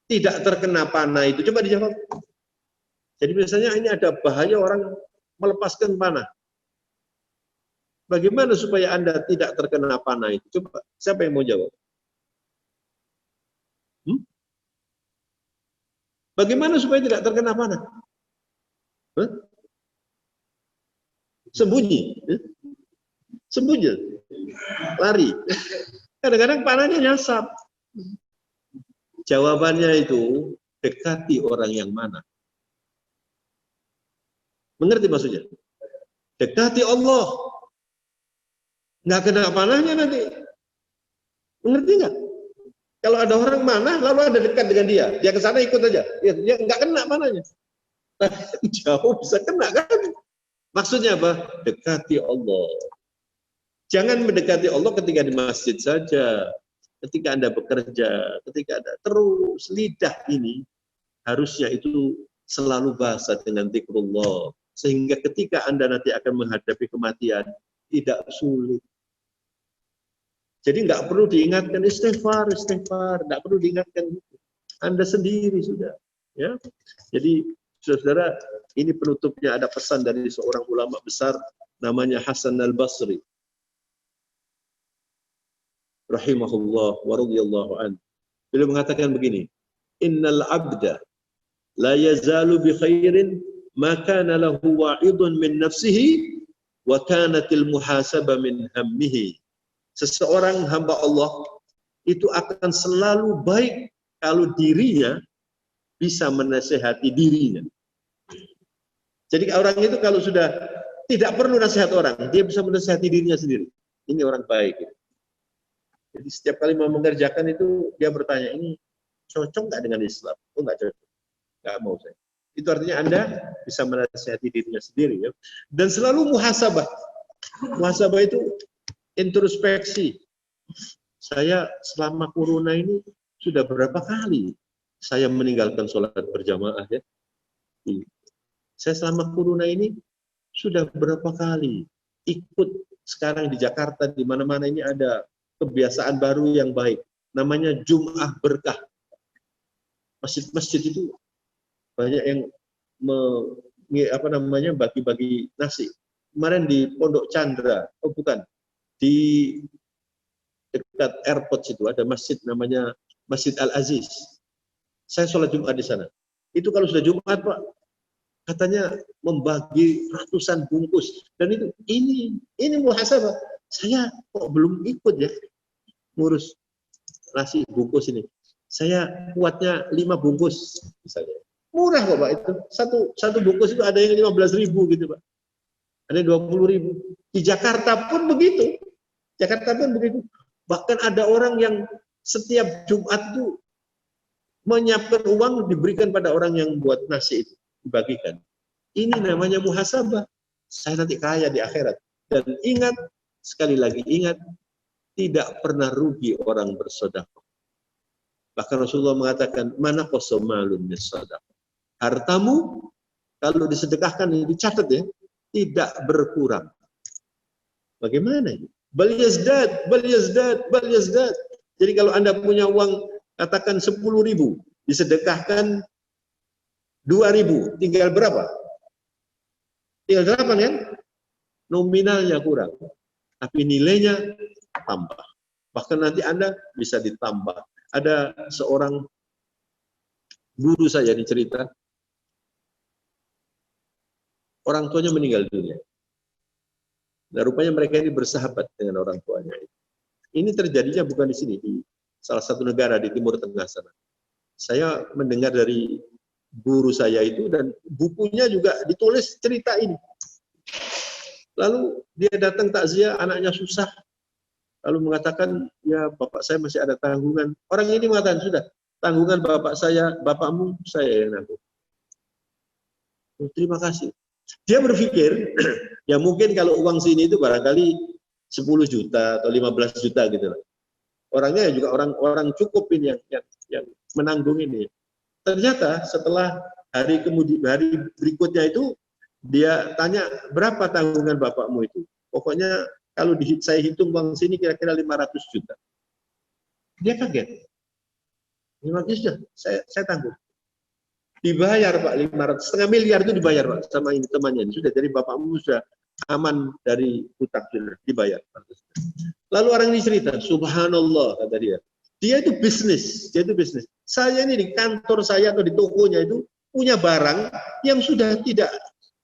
tidak terkena panah itu? Coba dijawab. Jadi misalnya ini ada bahaya orang melepaskan panah. Bagaimana supaya Anda tidak terkena panah itu? Coba, siapa yang mau jawab? Bagaimana supaya tidak terkena panah? Sembunyi. Sembunyi. Lari. Kadang-kadang panahnya nyasap. Jawabannya itu, dekati orang yang mana. Mengerti maksudnya? Dekati Allah. Nggak kena panahnya nanti. Mengerti nggak? Kalau ada orang manah, lalu ada dekat dengan dia ke sana ikut aja. Ya, dia nggak kena panahnya. Jauh bisa kena kan? Maksudnya apa? Dekati Allah. Jangan mendekati Allah ketika di masjid saja. Ketika Anda bekerja, ketika Anda terus lidah ini harusnya itu selalu basah dengan zikrullah. Sehingga ketika Anda nanti akan menghadapi kematian, tidak sulit. Jadi nggak perlu diingatkan istighfar, nggak perlu diingatkan. Anda sendiri sudah. Ya. Jadi saudara, ini penutupnya ada pesan dari seorang ulama besar namanya Hasan al-Basri. Rahimahullah wa radhiyallahu an. Beliau mengatakan begini, innal abda la yazalu bi khairin ma kana lahu wa'idun min nafsihi wa kanatil muhasabah min hammihi. Seseorang hamba Allah itu akan selalu baik kalau dirinya bisa menasihati dirinya. Jadi orang itu kalau sudah tidak perlu nasihat orang, dia bisa menasihati dirinya sendiri. Ini orang baik. Jadi setiap kali mau mengerjakan itu dia bertanya, ini cocok nggak dengan Islam? Oh nggak cocok, nggak mau saya. Itu artinya Anda bisa menasihati dirinya sendiri, ya. Dan selalu muhasabah. Muhasabah itu introspeksi. Saya selama corona ini sudah berapa kali saya meninggalkan sholat berjamaah, ya. Saya selama corona ini sudah berapa kali ikut sekarang di Jakarta, di mana-mana ini ada kebiasaan baru yang baik, namanya Jum'ah Berkah. Masjid-masjid itu banyak yang bagi-bagi nasi. Kemarin di Pondok Chandra, di dekat airport situ ada masjid namanya Masjid Al-Aziz. Saya sholat Jumat di sana. Itu kalau sudah Jumat, Pak, katanya membagi ratusan bungkus. Dan itu ini muhasabah. Saya kok belum ikut ya ngurus nasi bungkus ini. Saya kuatnya 5 bungkus misalnya. Murah kok Pak itu. Satu bungkus itu ada yang 15.000 gitu Pak. Ada yang 20.000. Di Jakarta pun begitu. Bahkan ada orang yang setiap Jumat itu menyiapkan uang diberikan pada orang yang buat nasi itu, dibagikan. Ini namanya muhasabah. Saya nanti kaya di akhirat. Dan ingat, sekali lagi ingat, tidak pernah rugi orang bersedekah. Bahkan Rasulullah mengatakan, mana qasamalun bisadaqah. Hartamu kalau disedekahkan, dicatat ya, tidak berkurang. Bagaimana ini? Bal yazdad. Jadi kalau Anda punya uang katakan 10.000, disedekahkan 2.000, tinggal berapa? Tinggal 8 kan? Nominalnya kurang, tapi nilainya tambah. Bahkan nanti Anda bisa ditambah. Ada seorang guru saya ini cerita, orang tuanya meninggal dunia. Nah, rupanya mereka ini bersahabat dengan orang tuanya. Ini terjadinya bukan di sini, di salah satu negara di Timur Tengah sana. Saya mendengar dari guru saya itu, dan bukunya juga ditulis cerita ini. Lalu dia datang takziah, anaknya susah. Lalu mengatakan, ya bapak saya masih ada tanggungan. Orang ini mengatakan, sudah, tanggungan bapak saya, bapakmu, saya yang nanggung. Oh, terima kasih. Dia berpikir, ya mungkin kalau uang sini itu barangkali 10 juta atau 15 juta gitu lah. Orangnya juga orang cukup ini yang menanggung ini. Ternyata setelah hari berikutnya itu, dia tanya, berapa tanggungan bapakmu itu? Pokoknya kalau saya hitung uang sini kira-kira 500 juta. Dia kaget. 500 juta, saya tanggung. Dibayar Pak, 500, setengah miliar itu dibayar Pak sama ini temannya. Sudah, jadi bapakmu sudah aman dari hutang, dibayar. Lalu orang ini cerita, subhanallah kata dia. Dia itu bisnis. Saya ini di kantor saya atau di tokonya itu punya barang yang sudah tidak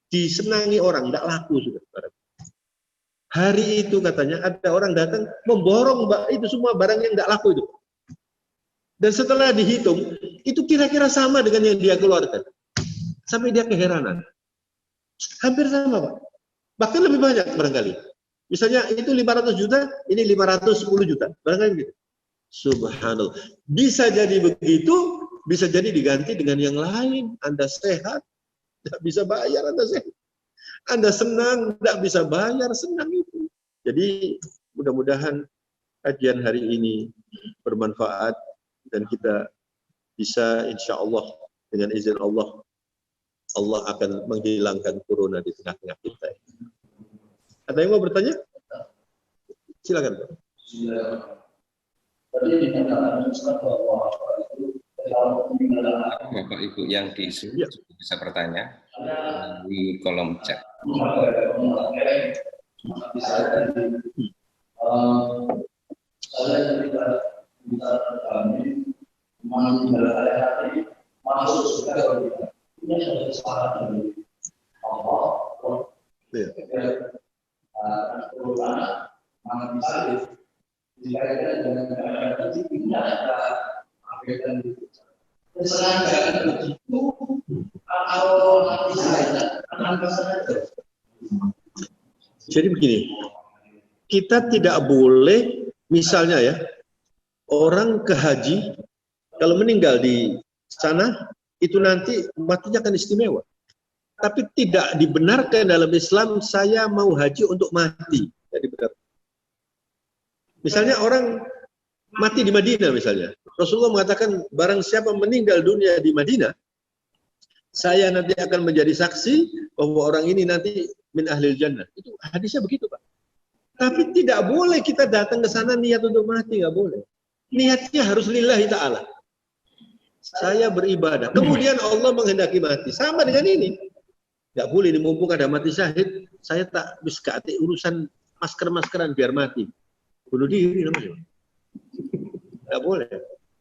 disenangi orang, tidak laku sudah barang. Hari itu katanya ada orang datang memborong Mbak itu semua barang yang tidak laku itu. Dan setelah dihitung, itu kira-kira sama dengan yang dia keluarkan. Sampai dia keheranan. Hampir sama, Pak. Bahkan lebih banyak barangkali. Misalnya itu 500 juta, ini 510 juta. Barangkali gitu. Subhanallah. Bisa jadi begitu, bisa jadi diganti dengan yang lain. Anda sehat, tidak bisa bayar, Anda sehat. Anda senang, tidak bisa bayar, senang itu. Jadi mudah-mudahan kajian hari ini bermanfaat dan kita bisa insya Allah dengan izin Allah, Allah akan menghilangkan corona di tengah-tengah kita. Ada yang mau bertanya? Silakan. Bapak Ibu yang di Zoom Ya. bisa bertanya di kolom chat. Saya tidak bisa terkami mengenai masuk surga tidak. Ini adalah kesalahan dari Allah. Corona mengalami dikaitkan dengan keadaan itu tidak ada kaitan itu. Kesalahan begitu atau nanti saja akan saja. Jadi begini, kita tidak boleh misalnya ya, orang ke haji, kalau meninggal di sana, itu nanti matinya akan istimewa. Tapi tidak dibenarkan dalam Islam, saya mau haji untuk mati. Jadi benar. Misalnya orang mati di Madinah misalnya. Rasulullah mengatakan, barang siapa meninggal dunia di Madinah, saya nanti akan menjadi saksi bahwa orang ini nanti min ahlil jannah. Itu hadisnya begitu, Pak. Tapi tidak boleh kita datang ke sana niat untuk mati, nggak boleh. Niatnya harus lillahi ta'ala. Saya beribadah. Kemudian Allah menghendaki mati. Sama dengan ini. Nggak boleh, ini mumpung ada mati syahid, saya tak bisa urusan masker-maskeran biar mati. Bunuh diri namanya. Nggak boleh.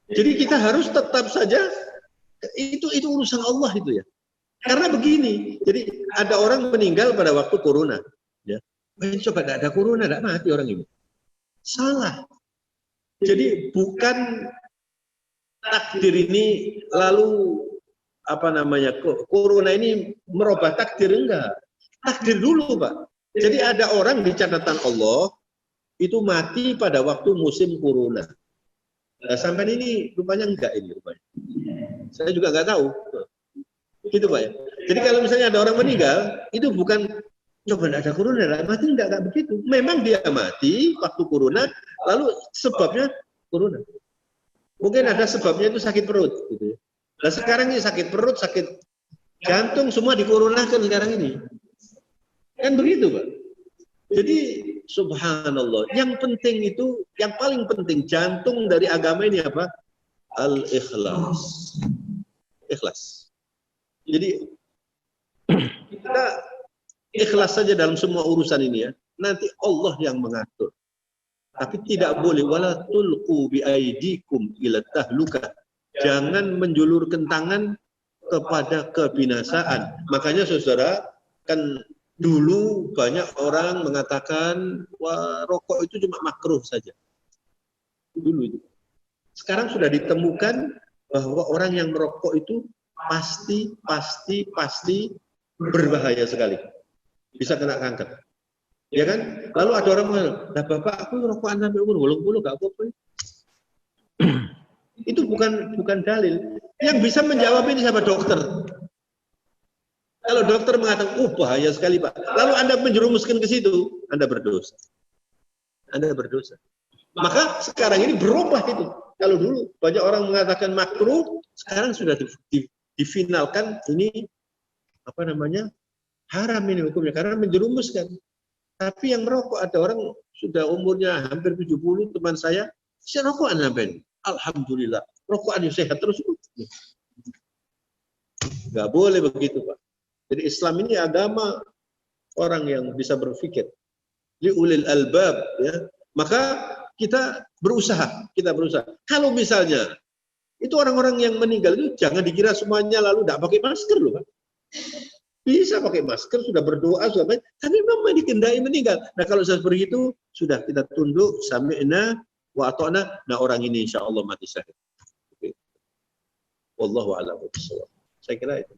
Jadi kita harus tetap saja, itu urusan Allah itu ya. Karena begini, jadi ada orang meninggal pada waktu corona. Ya. Coba tidak ada corona, tidak mati orang ini. Salah. Jadi bukan takdir ini lalu apa namanya, corona ini merubah takdir, enggak. Takdir dulu, Pak. Jadi ada orang di catatan Allah itu mati pada waktu musim corona. Nah, sampai ini rupanya enggak ini rupanya. Saya juga enggak tahu. Gitu, Pak ya. Jadi kalau misalnya ada orang meninggal, itu bukan coba enggak ada corona, mati enggak begitu. Memang dia mati waktu corona, lalu sebabnya corona. Mungkin ada sebabnya itu sakit perut gitu ya. Nah sekarang ini sakit perut, sakit jantung, semua dikoronakan sekarang ini. Kan begitu, Pak. Jadi subhanallah, yang penting itu, yang paling penting jantung dari agama ini apa? Al-ikhlas. Ikhlas. Jadi kita ikhlas saja dalam semua urusan ini ya. Nanti Allah yang mengatur. Tapi tidak boleh wala tulqu bi aidikum ila tahlukah. Jangan menjulurkan tangan kepada kebinasaan. Makanya saudara, kan dulu banyak orang mengatakan wah rokok itu cuma makruh saja. Dulu itu. Sekarang sudah ditemukan bahwa orang yang merokok itu pasti berbahaya sekali. Bisa kena kanker. Ya kan? Lalu ada orang mengatakan, "Lah Bapak, aku rokokan sampai umur 80 enggak apa-apa." Itu bukan dalil. Yang bisa menjawab ini siapa? Dokter. Kalau dokter mengatakan, bahaya sekali Pak. Lalu Anda menjerumuskan ke situ, Anda berdosa. Anda berdosa. Maka sekarang ini berubah itu. Kalau dulu banyak orang mengatakan makruh, sekarang sudah difinalkan ini apa namanya? Haram ini hukumnya karena menjerumuskan. Tapi yang merokok ada orang sudah umurnya hampir 70, teman saya rokokan sampai. Alhamdulillah, rokokan sehat terus. Nggak boleh begitu, Pak. Jadi Islam ini agama orang yang bisa berpikir. Liulil albab, ya. Maka kita berusaha. Kalau misalnya itu orang-orang yang meninggal itu jangan dikira semuanya lalu tidak pakai masker loh, Pak. Bisa pakai masker, sudah berdoa, sudah baik, tapi memang dikendai meninggal. Nah kalau seperti itu sudah kita tunduk, sami'na wa ata'na. Nah orang ini insya Allah mati syahid. Wallahu a'lam bishawab. Saya kira itu.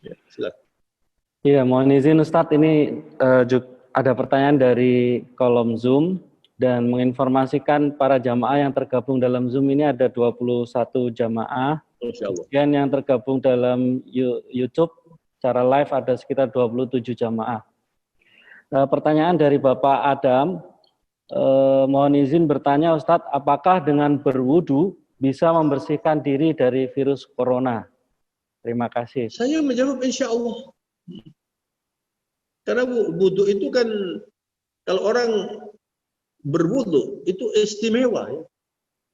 Ya, silakan. Iya, mohon izin Ustadz, ini ada pertanyaan dari kolom Zoom dan menginformasikan para jamaah yang tergabung dalam Zoom ini ada 21 jamaah. Masya Allah. Kemudian yang tergabung dalam YouTube secara live ada sekitar 27 jamaah. Pertanyaan dari Bapak Adam, mohon izin bertanya Ustadz, apakah dengan berwudu bisa membersihkan diri dari virus corona? Terima kasih. Saya menjawab insya Allah. Karena wudu itu kan, kalau orang berwudu itu istimewa. Ya.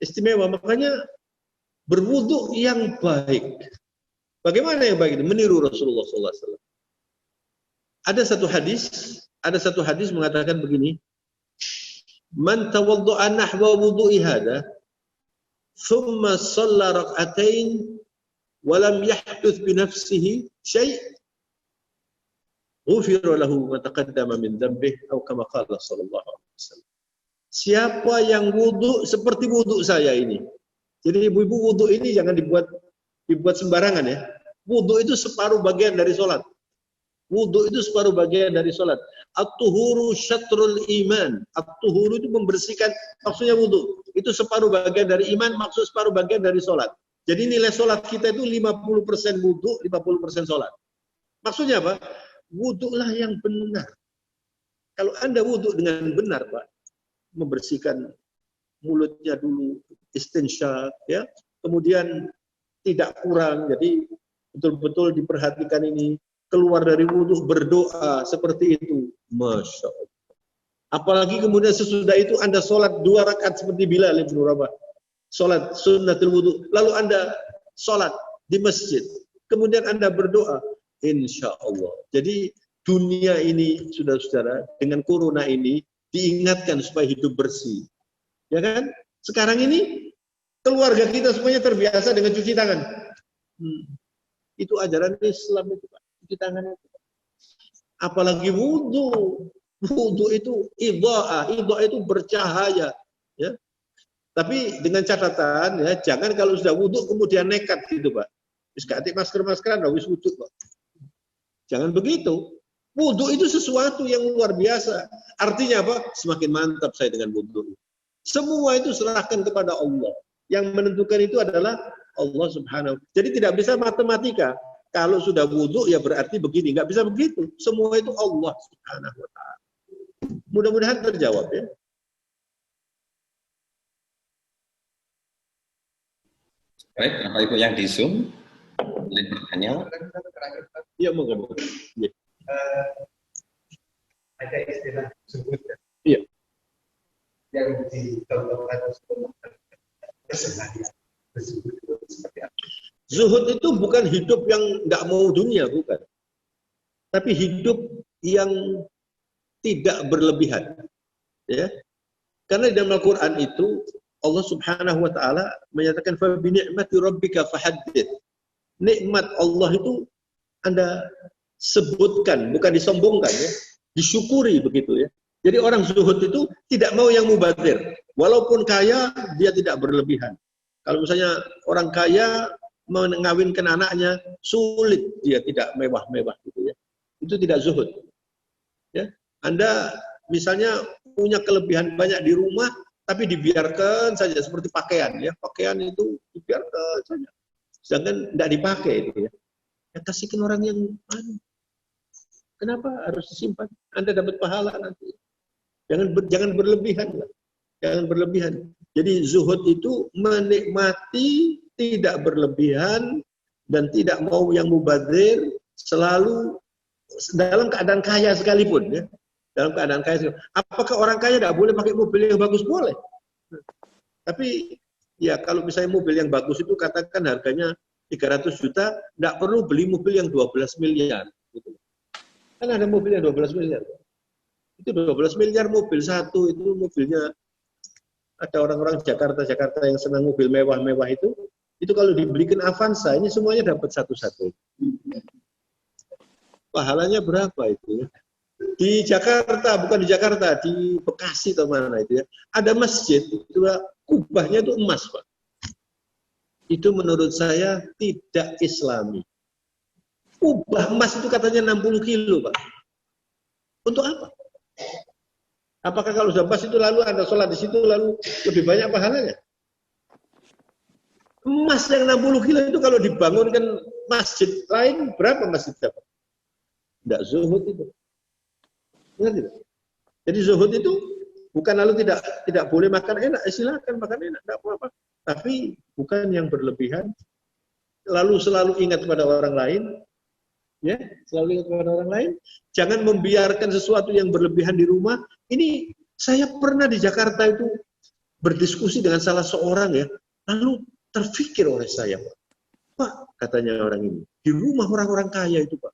Istimewa, makanya berwudu yang baik. Bagaimana yang baik itu? Meniru Rasulullah SAW. Ada satu hadis mengatakan begini, Man tawaddu'a nahwa wudu'i hada, thumma shalla rak'atain, walam yahduth binafsihi syai' ghufira lahu ma taqaddama min dhanbihi atau kama qala sallallahu alaihi wasallam. Siapa yang wudu seperti wudu saya ini. Jadi ibu-ibu wudu ini jangan dibuat sembarangan ya. Wudu itu separuh bagian dari salat. Wudu itu separuh bagian dari salat. At-tuhuru syatrul iman. At-tuhuru itu membersihkan, maksudnya wudu. Itu separuh bagian dari iman, maksud separuh bagian dari salat. Jadi nilai salat kita itu 50% wudu, 50% salat. Maksudnya apa? Wudulah yang benar. Kalau Anda wudu dengan benar, Pak, membersihkan mulutnya dulu, istinsyak, ya, kemudian tidak kurang, jadi betul-betul diperhatikan ini, keluar dari wudu berdoa seperti itu, Masya Allah. Apalagi kemudian sesudah itu Anda sholat 2 rakaat seperti Bilal bin Rabah, sholat sunnatul wudu, lalu Anda sholat di masjid, kemudian Anda berdoa, insya Allah. Jadi dunia ini, saudara-saudara, dengan corona ini diingatkan supaya hidup bersih. Ya kan? Sekarang ini keluarga kita semuanya terbiasa dengan cuci tangan. Itu ajaran Islam itu, Pak. Cuci tangan itu. Apalagi wudu. Wudu itu idha'ah. Idha'ah itu bercahaya. Ya. Tapi dengan catatan, ya, jangan kalau sudah wudu kemudian nekat gitu, Pak. Wis ganti masker-maskeran, wis wudu, Pak. Jangan begitu. Wudu itu sesuatu yang luar biasa. Artinya apa? Semakin mantap saya dengan wudu. Semua itu serahkan kepada Allah. Yang menentukan itu adalah Allah Subhanahu. Jadi tidak bisa matematika. Kalau sudah wudu ya berarti begini. Nggak bisa begitu. Semua itu Allah Subhanahu wa ta'ala. Mudah-mudahan terjawab ya. Baik, Bapak Ibu yang di Zoom, boleh bertanya. Iya, moga-moga. Ya. Ada istilah zuhud. Iya. Yang dicontohkan keseharian. Zuhud itu seperti apa? Zuhud itu bukan hidup yang nggak mau dunia, bukan. Tapi hidup yang tidak berlebihan. Ya. Karena di dalam Al-Quran itu Allah Subhanahu wa ta'ala menyatakan fa bi ni'mati rabbika fahaddits. Nikmat Allah itu Anda sebutkan, bukan disombongkan ya. Disyukuri begitu ya. Jadi orang zuhud itu tidak mau yang mubadzir. Walaupun kaya, dia tidak berlebihan. Kalau misalnya orang kaya mengawinkan anaknya, sulit dia tidak mewah-mewah gitu ya. Itu tidak zuhud. Ya. Anda misalnya punya kelebihan banyak di rumah, tapi dibiarkan saja seperti pakaian ya. Pakaian itu dibiarkan saja. Sedangkan tidak dipakai itu ya. Ya kasihkan orang yang mana. Kenapa harus disimpan? Anda dapat pahala nanti. Jangan berlebihan lah. Jangan berlebihan. Jadi zuhud itu menikmati, tidak berlebihan dan tidak mau yang mubadzir, selalu dalam keadaan kaya sekalipun ya. Dalam keadaan kaya sekalipun. Apakah orang kaya tidak boleh pakai mobil yang bagus? Boleh. Tapi ya kalau misalnya mobil yang bagus itu katakan harganya 300 juta, tidak perlu beli mobil yang 12 miliar. Gitu. Kan ada mobil yang 12 miliar. Itu 12 miliar mobil satu, itu mobilnya ada orang-orang Jakarta yang senang mobil mewah-mewah itu kalau dibelikan Avanza, ini semuanya dapat satu-satu. Pahalanya berapa itu ya? Di Jakarta, bukan di Jakarta, di Bekasi atau mana itu ya. Ada masjid, itu kubahnya itu emas, Pak. Itu menurut saya tidak Islami. Kubah emas itu katanya 60 kilo, Pak. Untuk apa? Apakah kalau sudah emas itu lalu Anda sholat di situ lalu lebih banyak pahalanya? Emas yang 60 kilo itu kalau dibangunkan masjid lain, berapa masjid dapat? Tidak zuhud itu. Ingat tidak? Jadi zuhud itu bukan lalu tidak boleh makan enak, silakan makan enak, tidak apa-apa. Tapi bukan yang berlebihan, lalu selalu ingat kepada orang lain, ya, selalu ingat kepada orang lain. Jangan membiarkan sesuatu yang berlebihan di rumah. Ini saya pernah di Jakarta itu berdiskusi dengan salah seorang ya, lalu terfikir oleh saya, Pak, katanya orang ini, di rumah orang-orang kaya itu, Pak,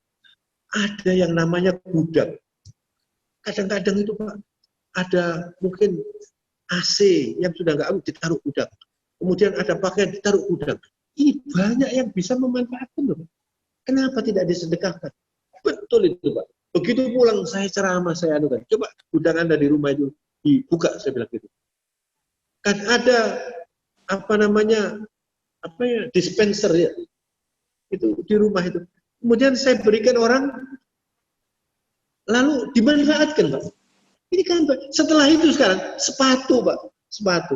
ada yang namanya gudang. Kadang-kadang itu, Pak, ada mungkin AC yang sudah nggak ditaruh gudang. Kemudian ada pakaian ditaruh gudang. Ini banyak yang bisa memanfaatkan, loh. Kenapa tidak disedekahkan? Betul itu, Pak. Begitu pulang saya ceramah, saya anukan. Coba gudang Anda di rumah itu dibuka, saya bilang gitu. Kan ada dispenser ya, itu di rumah itu. Kemudian saya berikan orang, lalu dimanfaatkan, Pak. Ini kan, Pak. Setelah itu sekarang sepatu, Pak, sepatu.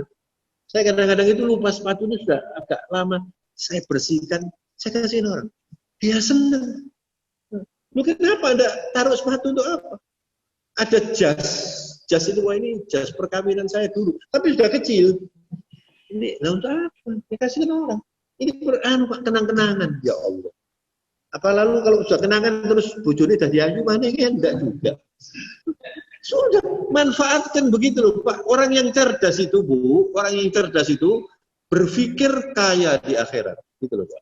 Saya kadang-kadang itu lupa sepatunya sudah agak lama. Saya bersihkan, saya kasihin orang. Dia senang. Lu kenapa Anda taruh sepatu untuk apa? Ada jas itu, wah ini jas perkawinan saya dulu, tapi sudah kecil. Ini, nah untuk apa? Dikasihkan orang. Ini Pak, kenang-kenangan. Ya Allah. Apa lalu kalau sudah kenangan terus bojone dah diayu mana ya? Enggak juga. Sudah, manfaatkan begitu loh, Pak. Orang yang cerdas itu, Bu, orang yang cerdas itu berpikir kaya di akhirat. Gitu loh, Pak.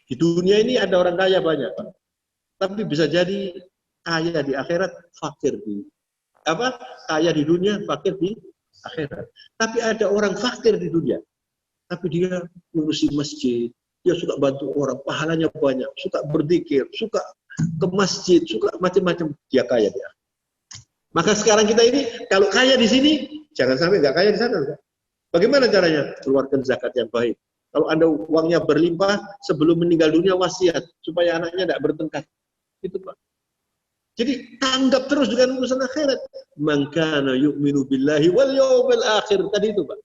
Di dunia ini ada orang kaya banyak, Pak. Tapi bisa jadi kaya di akhirat, fakir di kaya di dunia, fakir di akhirat. Tapi ada orang fakir di dunia, tapi dia ngurusi masjid, dia suka bantu orang, pahalanya banyak, suka berzikir, suka ke masjid, suka macam-macam, dia kaya dia. Maka sekarang kita ini kalau kaya di sini, jangan sampai nggak kaya di sana. Bagaimana caranya? Keluarkan zakat yang baik. Kalau Anda uangnya berlimpah, sebelum meninggal dunia wasiat supaya anaknya tidak bertengkar. Itu, Pak. Jadi tanggap terus dengan urusan akhirat. Man kana yu'minu billahi wal yawmil akhir. Tadi itu, Pak.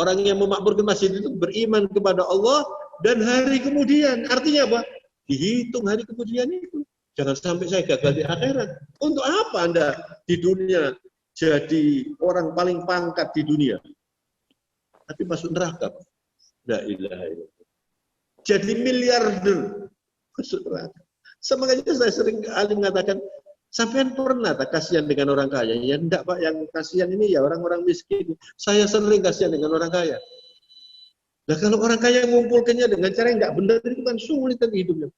Orang yang memakmurkan masjid itu beriman kepada Allah dan hari kemudian. Artinya apa? Dihitung hari kemudian itu. Jangan sampai saya gagal di akhirat. Untuk apa Anda di dunia jadi orang paling pangkat di dunia, tapi masuk neraka? La ilaha illallah. Jadi miliarder masuk neraka. Semakanya saya sering kali mengatakan, sampean pernah tak kasihan dengan orang kaya? Ya enggak, Pak, yang kasihan ini ya orang-orang miskin. Saya sering kasihan dengan orang kaya. Nah kalau orang kaya mengumpulkannya dengan cara yang enggak benar, itu kan sulit kan hidupnya.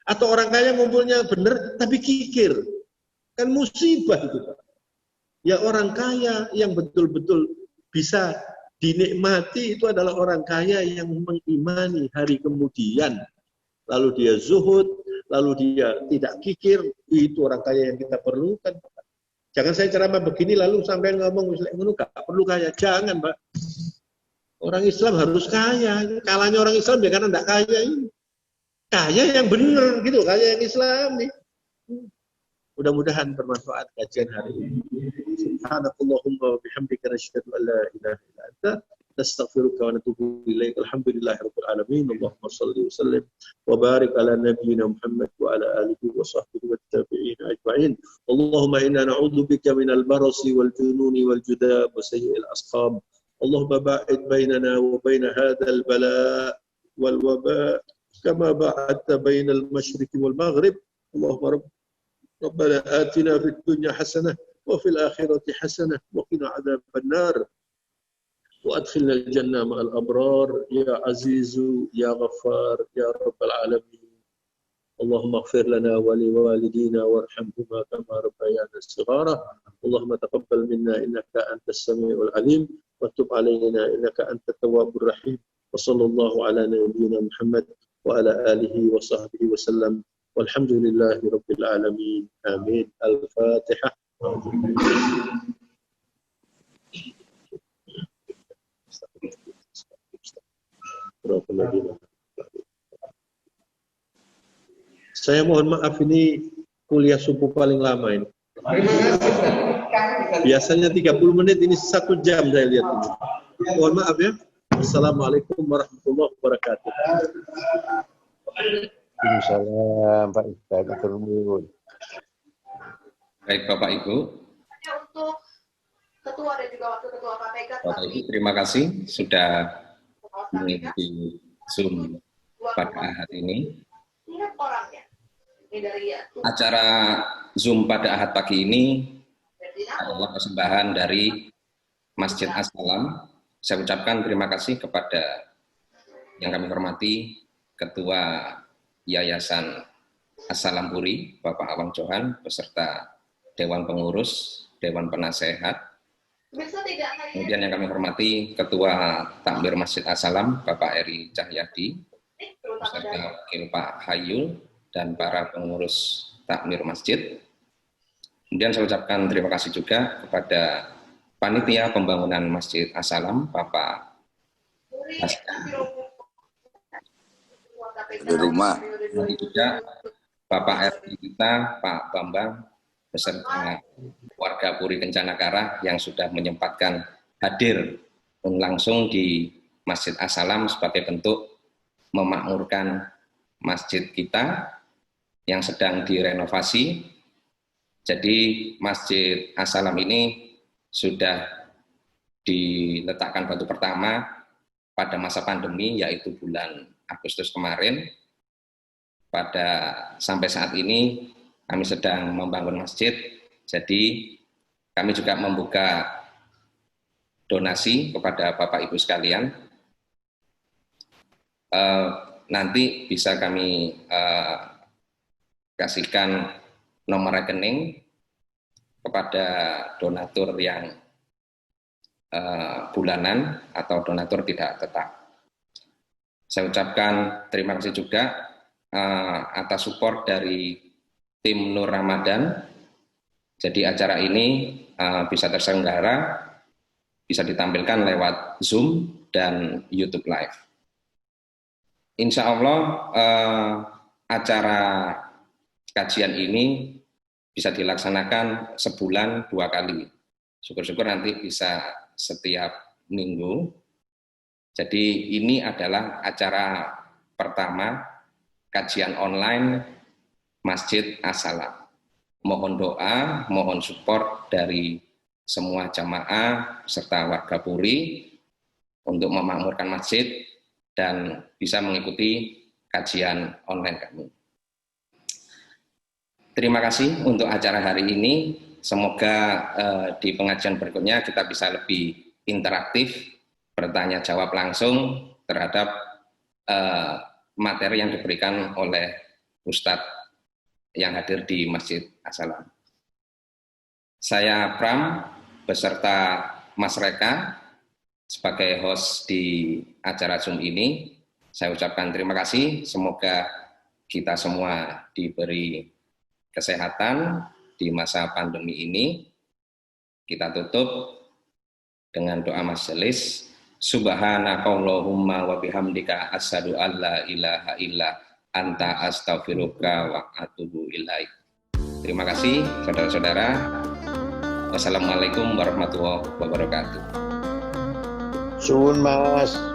Atau orang kaya ngumpulnya benar tapi kikir. Kan musibah itu, Pak. Ya orang kaya yang betul-betul bisa dinikmati itu adalah orang kaya yang mengimani hari kemudian. Lalu dia zuhud, lalu dia tidak kikir, itu orang kaya yang kita perlukan. Jangan saya ceramah begini lalu sampai ngomong enggak perlu kaya. Jangan, Pak. Orang Islam harus kaya. Kalahnya orang Islam ya karena enggak kaya ini. Kaya yang benar gitu, kaya yang Islami. Mudah-mudahan bermanfaat kajian hari ini. Subhanakallahumma wa bihamdika nasyhadu an la ilaha illa anta nastaghfiruka wa natubu ilaik. Alhamdulillahirabbil alamin. Allahumma shalli wa sallim wa barik ala nabiyyina Muhammad wa ala alihi wa sahbihi wat tabi'in ajma'in. Allahumma inna na'udzubika minal barasi wal jununi wal judab wa sayyi'il asqam. Allahumma ba'id bainana wa bain hadzal bala' wal waba' kama ba'adta bainal masyriqi wal maghrib. Allahumma ربنا آتنا في الدنيا حسنة وفي الآخرة حسنة وقنا عذاب النار وأدخلنا الجنة مع الأبرار يا عزيز يا غفار يا رب العالمين. اللهم اغفر لنا ولوالدينا وارحمهما كما ربيانا صغارا. اللهم تقبل منا إنك أنت السميع العليم وتب علينا إنك أنت التواب الرحيم. وصلى الله على نبينا محمد وعلى آله وصحبه وسلم. والحمد لله رب العالمين. آمين. الفاتحة. Saya mohon maaf, ini kuliah subuh paling lama ini. Terima kasih. Biasanya 30 menit, ini 1 jam saya lihat ini. Mohon maaf ya. Assalamualaikum warahmatullahi wabarakatuh. Waalaikumsalam Pak Ustadz. Turun. Baik Bapak Ibu, Untuk ketua dan juga wakil ketua KPK, Bapak Ibu terima kasih sudah mengikuti Zoom pada hari ini. ingat orangnya. Ini dari Acara Zoom pada Ahad pagi ini adalah persembahan dari Masjid As-Salam. Saya ucapkan terima kasih kepada yang kami hormati Ketua Yayasan As-Salam Puri, Bapak Awang Johan, beserta Dewan Pengurus, Dewan Penasehat. Kemudian yang kami hormati Ketua Takmir Masjid As-Salam, Bapak Eri Cahyadi, beserta Wakil Pak Hayul, dan para pengurus Takmir Masjid. Kemudian saya ucapkan terima kasih juga kepada Panitia Pembangunan Masjid As-Salam, Bapak Di rumah. Nanti juga Bapak RT kita, Pak Bambang, beserta warga Puri Kencanakara yang sudah menyempatkan hadir langsung di Masjid As-Salam sebagai bentuk memakmurkan masjid kita yang sedang direnovasi. Jadi Masjid As-Salam ini sudah diletakkan batu pertama pada masa pandemi, yaitu bulan Agustus kemarin. Sampai saat ini kami sedang membangun masjid, jadi kami juga membuka donasi kepada Bapak Ibu sekalian. Nanti bisa kami kasihkan nomor rekening kepada donatur yang bulanan atau donatur tidak tetap. Saya ucapkan terima kasih juga atas support dari tim Nur Ramadan. Jadi acara ini bisa terselenggara, bisa ditampilkan lewat Zoom dan YouTube Live. Insya Allah acara kajian ini bisa dilaksanakan sebulan 2 kali. Syukur-syukur nanti bisa setiap minggu. Jadi ini adalah acara pertama kajian online Masjid As-Salam. Mohon doa, mohon support dari semua jamaah serta warga Puri untuk memakmurkan masjid dan bisa mengikuti kajian online kami. Terima kasih untuk acara hari ini. Semoga di pengajian berikutnya kita bisa lebih interaktif, bertanya jawab langsung terhadap materi yang diberikan oleh Ustadz yang hadir di Masjid As-Salam. Saya Pram beserta Mas Reka sebagai host di acara Zoom ini. Saya ucapkan terima kasih. Semoga kita semua diberi kesehatan di masa pandemi ini. Kita tutup dengan doa majelis. Subhanakallahumma wa bihamdika asyhadu an la ilaha illa anta astaghfiruka wa atubu ilaik. Terima kasih saudara-saudara. Wassalamualaikum warahmatullahi wabarakatuh. Suun Mas.